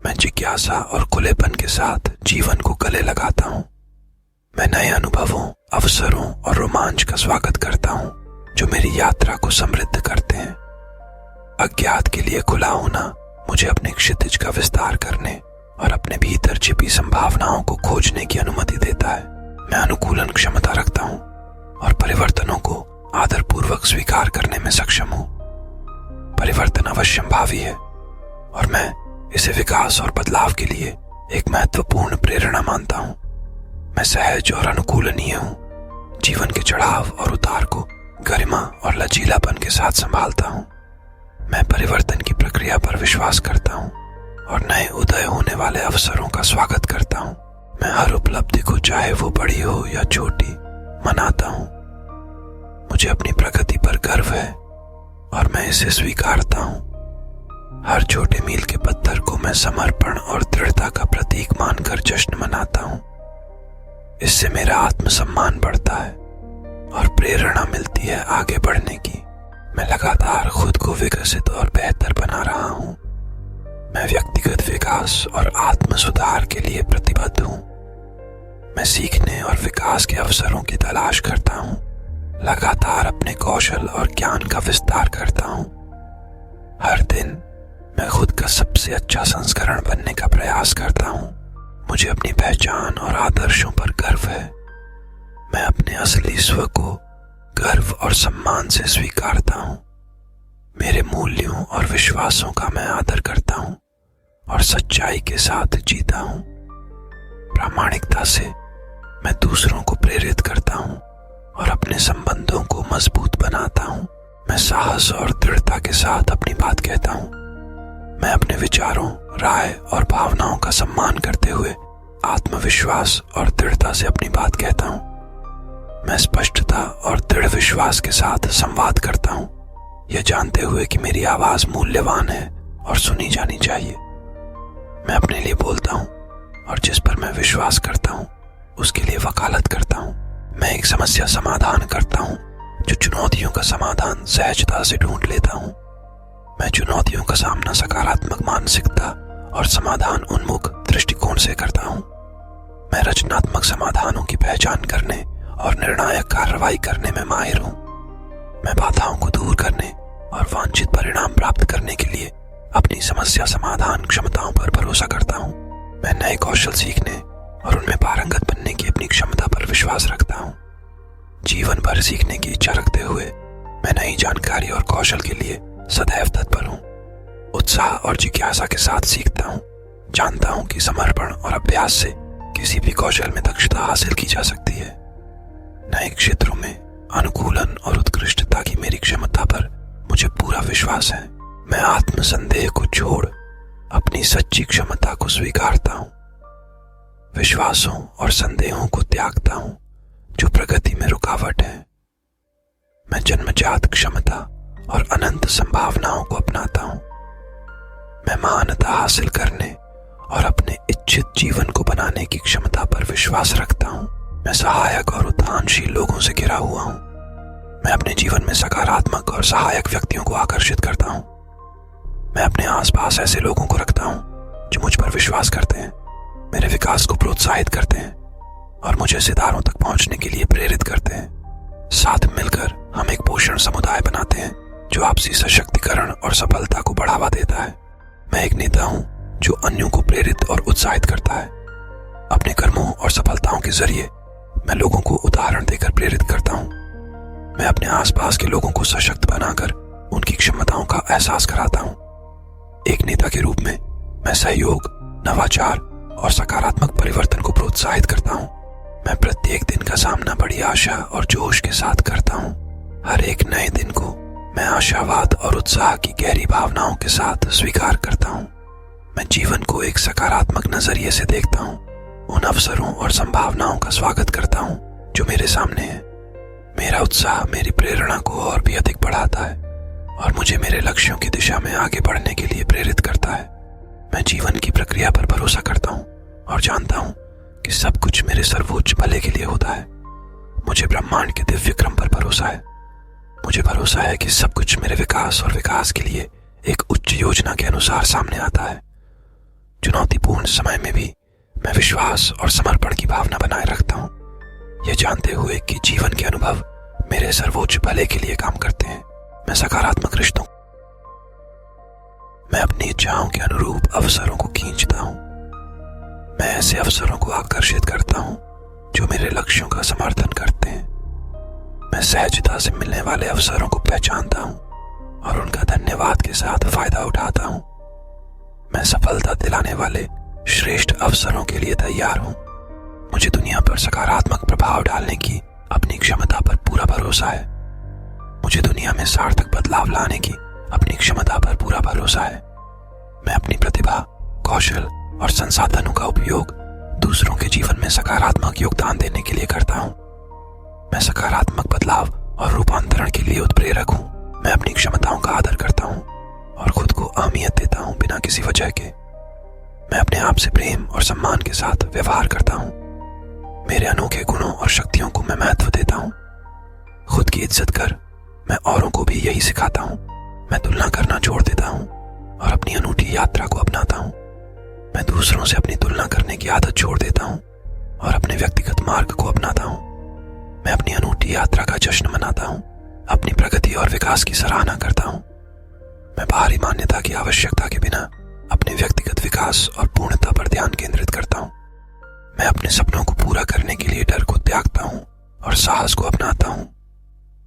मैं जिज्ञासा और खुलेपन के साथ जीवन को गले लगाता हूँ। मैं नए अनुभवों, अवसरों और रोमांच का स्वागत करता हूँ जो मेरी यात्रा को समृद्ध करते हैं। अज्ञात के लिए खुला होना मुझे अपने क्षितिज का विस्तार करने और अपने भीतर छिपी संभावनाओं को खोजने की अनुमति देता है। मैं अनुकूलन क्षमता रखता हूँ और परिवर्तनों को आदरपूर्वक स्वीकार करने में सक्षम हूँ। परिवर्तन अवश्यंभावी है और मैं इसे विकास और बदलाव के लिए एक महत्वपूर्ण प्रेरणा मानता हूँ। मैं सहज और अनुकूलनीय हूँ। जीवन के चढ़ाव और उतार को गरिमा और लचीलापन के साथ संभालता हूँ। मैं परिवर्तन की प्रक्रिया पर विश्वास करता हूँ और नए उदय होने वाले अवसरों का स्वागत करता हूँ। मैं हर उपलब्धि को, चाहे वो बड़ी हो या छोटी, मनाता हूँ। मुझे अपनी प्रगति पर गर्व है और मैं इसे स्वीकारता हूँ। हर छोटे मील के पत्थर को मैं समर्पण और दृढ़ता का प्रतीक मानकर जश्न मनाता हूँ। इससे मेरा आत्मसम्मान बढ़ता है और प्रेरणा मिलती है आगे बढ़ने की। मैं लगातार खुद को विकसित और बेहतर बना रहा हूँ। मैं व्यक्तिगत विकास और आत्म सुधार के लिए प्रतिबद्ध हूँ। मैं सीखने और विकास के अवसरों की तलाश करता हूँ। लगातार अपने कौशल और ज्ञान का विस्तार करता हूँ। हर दिन मैं खुद का सबसे अच्छा संस्करण बनने का प्रयास करता हूँ। मुझे अपनी पहचान और आदर्शों पर गर्व है। मैं अपने असली स्व को गर्व और सम्मान से स्वीकारता हूँ। मेरे मूल्यों और विश्वासों का मैं आदर करता हूँ और सच्चाई के साथ जीता हूँ। प्रामाणिकता से मैं दूसरों को प्रेरित करता हूँ और अपने संबंधों को मजबूत बनाता हूँ। मैं साहस और दृढ़ता के साथ अपनी बात कहता हूँ। मैं अपने विचारों, राय और भावनाओं का सम्मान करते हुए आत्मविश्वास और दृढ़ता से अपनी बात कहता हूँ। मैं स्पष्टता और दृढ़ विश्वास के साथ संवाद करता हूँ, यह जानते हुए कि मेरी आवाज मूल्यवान है और सुनी जानी चाहिए। मैं अपने लिए बोलता हूँ और जिस पर मैं विश्वास करता हूँ उसके लिए वकालत करता हूँ। मैं एक समस्या समाधान करता हूँ जो चुनौतियों का समाधान सहजता से ढूंढ लेता हूँ। मैं चुनौतियों का सामना सकारात्मक मानसिकता और समाधान उन्मुख दृष्टिकोण से करता हूँ। मैं रचनात्मक समाधानों की पहचान करने और निर्णायक कार्रवाई करने में माहिर हूँ। मैं बाधाओं को दूर करने और वांछित परिणाम प्राप्त करने के लिए अपनी समस्या समाधान क्षमताओं पर भरोसा करता हूँ। मैं नए कौशल सीखने और उनमें पारंगत बनने की अपनी क्षमता पर विश्वास रखता हूँ। जीवन भर सीखने की इच्छा रखते हुए मैं नई जानकारी और कौशल के लिए सदैव तत्पर हूँ। उत्साह और जिज्ञासा के साथ सीखता हूँ। जानता हूँ कि समर्पण और अभ्यास से किसी भी कौशल में दक्षता हासिल की जा सकती है। नए क्षेत्रों में अनुकूलन और उत्कृष्टता की मेरी क्षमता पर मुझे पूरा विश्वास है। मैं आत्मसंदेह को छोड़ अपनी सच्ची क्षमता को स्वीकारता हूँ। विश्वासों और संदेहों को त्यागता हूँ जो प्रगति में रुकावट है। मैं जन्मजात क्षमता और अनंत संभावनाओं को अपनाता हूँ। मैं महानता हासिल करने और अपने इच्छित जीवन को बनाने की क्षमता पर विश्वास रखता हूँ। मैं सहायक और उत्थानशील लोगों से घिरा हुआ हूँ। मैं अपने जीवन में सकारात्मक और सहायक व्यक्तियों को आकर्षित करता हूँ। मैं अपने आसपास ऐसे लोगों को रखता हूँ जो मुझ पर विश्वास करते हैं, मेरे विकास को प्रोत्साहित करते हैं और मुझे सितारों तक पहुंचने के लिए प्रेरित करते हैं। साथ मिलकर हम एक पोषण समुदाय बनाते हैं जो आपसी सशक्तिकरण और सफलता को बढ़ावा देता है। मैं एक नेता हूँ जो अन्यों को प्रेरित और उत्साहित करता है। अपने कर्मों और सफलताओं के जरिए मैं लोगों को उदाहरण देकर प्रेरित करता हूँ। मैं अपने आसपास के लोगों को सशक्त बनाकर उनकी क्षमताओं का एहसास कराता हूँ। एक नेता के रूप में मैं सहयोग, नवाचार और सकारात्मक परिवर्तन को प्रोत्साहित करता हूँ। मैं प्रत्येक दिन का सामना बड़ी आशा और जोश के साथ करता हूँ। हर एक नए दिन को मैं आशावाद और उत्साह की गहरी भावनाओं के साथ स्वीकार करता हूँ। मैं जीवन को एक सकारात्मक नजरिए से देखता हूँ। उन अवसरों और संभावनाओं का स्वागत करता हूँ जो मेरे सामने है। मेरा उत्साह मेरी प्रेरणा को और भी अधिक बढ़ाता है और मुझे मेरे लक्ष्यों की दिशा में आगे बढ़ने के लिए प्रेरित करता है। मैं जीवन की प्रक्रिया पर भरोसा करता हूँ और जानता हूँ कि सब कुछ मेरे सर्वोच्च भले के लिए होता है। मुझे ब्रह्मांड के दिव्य क्रम पर भरोसा है। मुझे भरोसा है कि सब कुछ मेरे विकास और विकास के लिए एक उच्च योजना के अनुसार सामने आता है। चुनौतीपूर्ण समय में भी मैं विश्वास और समर्पण की भावना बनाए रखता हूँ, ये जानते हुए कि जीवन के अनुभव मेरे सर्वोच्च भले के लिए काम करते हैं। मैं सकारात्मक रिश्तों, मैं अपनी इच्छाओं के अनुरूप अवसरों को खींचता हूँ। मैं ऐसे अवसरों को आकर्षित करता हूँ जो मेरे लक्ष्यों का समर्थन करते हैं। मैं सहजता से मिलने वाले अवसरों को पहचानता हूँ और उनका धन्यवाद के साथ फायदा उठाता हूँ। मैं सफलता दिलाने वाले श्रेष्ठ अवसरों के लिए तैयार हूँ। मुझे दुनिया पर सकारात्मक प्रभाव डालने की अपनी क्षमता पर पूरा भरोसा है। मुझे दुनिया में सार्थक बदलाव लाने की अपनी क्षमता पर पूरा भरोसा है। मैं अपनी प्रतिभा, कौशल और संसाधनों का उपयोग दूसरों के जीवन में सकारात्मक योगदान देने के लिए करता हूँ। मैं सकारात्मक बदलाव और रूपांतरण के लिए उत्प्रेरक हूँ। मैं अपनी क्षमताओं का आदर करता हूँ और खुद को अहमियत देता हूँ बिना किसी वजह के। मैं अपने आप से प्रेम और सम्मान के साथ व्यवहार करता हूँ। मेरे अनोखे गुणों और शक्तियों को मैं महत्व देता हूँ। खुद की इज्जत कर मैं औरों को भी यही सिखाता हूँ। मैं तुलना करना छोड़ देता हूँ और अपनी अनूठी यात्रा को अपनाता हूँ। मैं दूसरों से अपनी तुलना करने की आदत छोड़ देता हूँ और अपने व्यक्तिगत मार्ग को अपनाता हूँ। मैं अपनी अनूठी यात्रा का जश्न मनाता हूँ, अपनी प्रगति और विकास की सराहना करता हूँ। मैं बाहरी मान्यता की आवश्यकता के बिना अपने व्यक्तिगत विकास और पूर्णता पर ध्यान केंद्रित करता हूँ। मैं अपने सपनों को पूरा करने के लिए डर को त्यागता हूँ और साहस को अपनाता हूँ।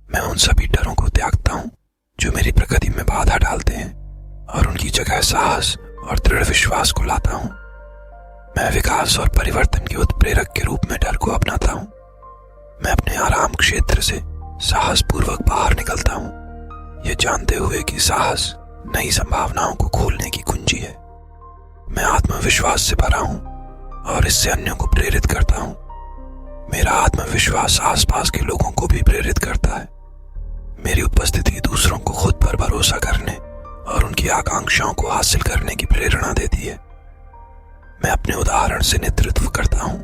मैं उन सभी डरों को त्यागता हूँ जो मेरी प्रगति में बाधा डालते हैं और उनकी जगह साहस और दृढ़ विश्वास को लाता हूँ। मैं विकास और परिवर्तन के उत्प्रेरक के रूप में डर को अपनाता हूँ। मैं अपने आराम क्षेत्र से साहस पूर्वक बाहर निकलता हूँ, ये जानते हुए कि साहस नई संभावनाओं को खोलने की कुंजी है। मैं आत्मविश्वास से भरा हूँ और इससे अन्यों को प्रेरित करता हूँ। मेरा आत्मविश्वास आसपास के लोगों को भी प्रेरित करता है। मेरी उपस्थिति दूसरों को खुद पर भरोसा करने और उनकी आकांक्षाओं को हासिल करने की प्रेरणा देती है। मैं अपने उदाहरण से नेतृत्व करता हूँ,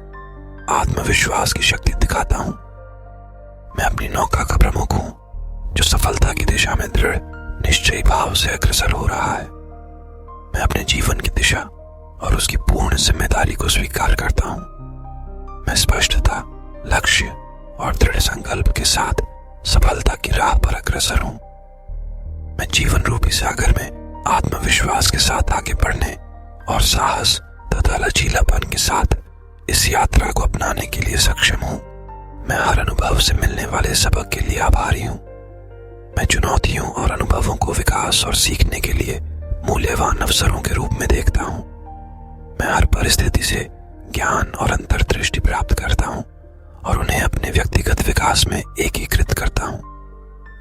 आत्मविश्वास की शक्ति दिखाता हूँ। मैं अपनी नौका का प्रमुख हूँ जो सफलता की दिशा में दृढ़ निश्चयी भाव से अग्रसर हो रहा है। मैं अपने जीवन की दिशा और उसकी पूर्ण जिम्मेदारी को स्वीकार करता हूँ। मैं स्पष्टता, लक्ष्य और दृढ़ संकल्प के साथ सफलता की राह पर अग्रसर हूँ। मैं जीवन रूपी सागर में आत्मविश्वास के साथ आगे बढ़ने और साहस तथा लचीलापन के साथ इस यात्रा को अपनाने के लिए सक्षम हूँ। मैं हर अनुभव से मिलने वाले सबक के लिए आभारी हूँ। मैं चुनौतियों और अनुभवों को विकास और सीखने के लिए मूल्यवान अवसरों के रूप में देखता हूँ। मैं हर परिस्थिति से ज्ञान और अंतर्दृष्टि प्राप्त करता हूँ और उन्हें अपने व्यक्तिगत विकास में एकीकृत करता हूँ।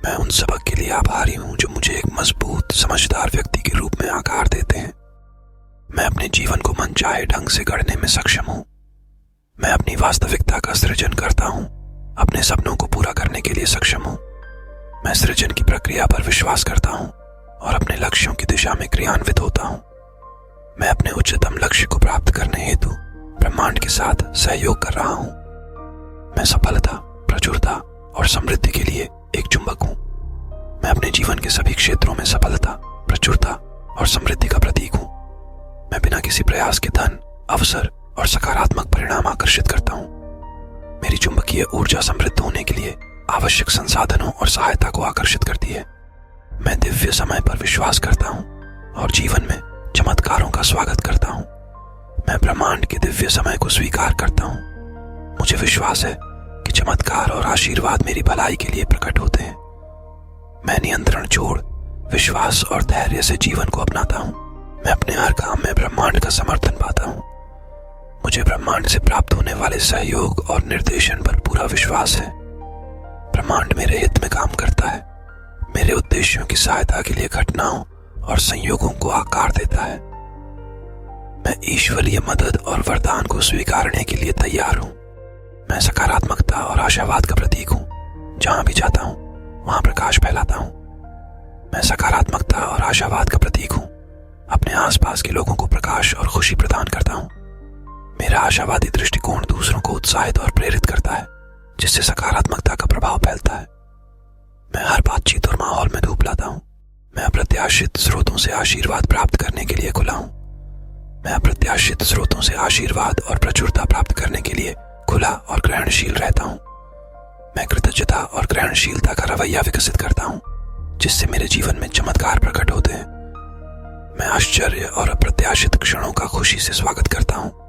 मैं उन सबक के लिए आभारी हूँ जो मुझे एक मजबूत, समझदार व्यक्ति के रूप में आकार देते हैं। मैं अपने जीवन को मनचाहे ढंग से गढ़ने में सक्षम हूँ। मैं अपनी वास्तविकता का सृजन करता हूँ, अपने सपनों को पूरा करने के लिए सक्षम हूँ। मैं सृजन की प्रक्रिया पर विश्वास करता हूँ और अपने लक्ष्यों की दिशा में क्रियान्वित होता हूँ। मैं अपने उच्चतम लक्ष्य को प्राप्त करने हेतु ब्रह्मांड के साथ सहयोग कर रहा हूँ। मैं सफलता, प्रचुरता और समृद्धि के लिए एक चुंबक हूँ। मैं अपने जीवन के सभी क्षेत्रों में सफलता, प्रचुरता और समृद्धि का प्रतीक हूँ। मैं बिना किसी प्रयास के धन, अवसर और सकारात्मक परिणाम आकर्षित करता हूँ। मेरी चुंबकीय ऊर्जा समृद्ध होने के लिए आवश्यक संसाधनों और सहायता को आकर्षित करती है। मैं दिव्य समय पर विश्वास करता हूँ और जीवन में चमत्कारों का स्वागत करता हूँ। मैं ब्रह्मांड के दिव्य समय को स्वीकार करता हूँ। मुझे विश्वास है कि चमत्कार और आशीर्वाद मेरी भलाई के लिए प्रकट होते हैं। मैं नियंत्रण छोड़ विश्वास और धैर्य से जीवन को अपनाता हूँ। मैं अपने हर काम में ब्रह्मांड का समर्थन पाता हूँ। मुझे ब्रह्मांड से प्राप्त होने वाले सहयोग और निर्देशन पर पूरा विश्वास है। ब्रह्मांड मेरे हित में काम करता है, मेरे उद्देश्यों की सहायता के लिए घटनाओं और संयोगों को आकार देता है। मैं ईश्वरीय मदद और वरदान को स्वीकारने के लिए तैयार हूँ। मैं सकारात्मकता और आशावाद का प्रतीक हूँ। जहाँ भी जाता हूँ वहाँ प्रकाश फैलाता हूँ। मैं सकारात्मकता और आशावाद का प्रतीक हूँ। अपने आसपास के लोगों को प्रकाश और खुशी प्रदान करता हूँ। मेरा आशावादी दृष्टिकोण दूसरों को उत्साहित और प्रेरित करता है, जिससे सकारात्मकता का प्रभाव फैलता है। मैं हर बातचीत और माहौल में धूप लाता हूँ। मैं अप्रत्याशित स्रोतों से आशीर्वाद प्राप्त करने के लिए खुला हूँ। मैं अप्रत्याशित स्रोतों से आशीर्वाद और प्रचुरता प्राप्त करने के लिए खुला और ग्रहणशील रहता हूँ। मैं कृतज्ञता और ग्रहणशीलता का रवैया विकसित करता हूँ, जिससे मेरे जीवन में चमत्कार प्रकट होते हैं। मैं आश्चर्य और अप्रत्याशित क्षणों का खुशी से स्वागत करता हूँ।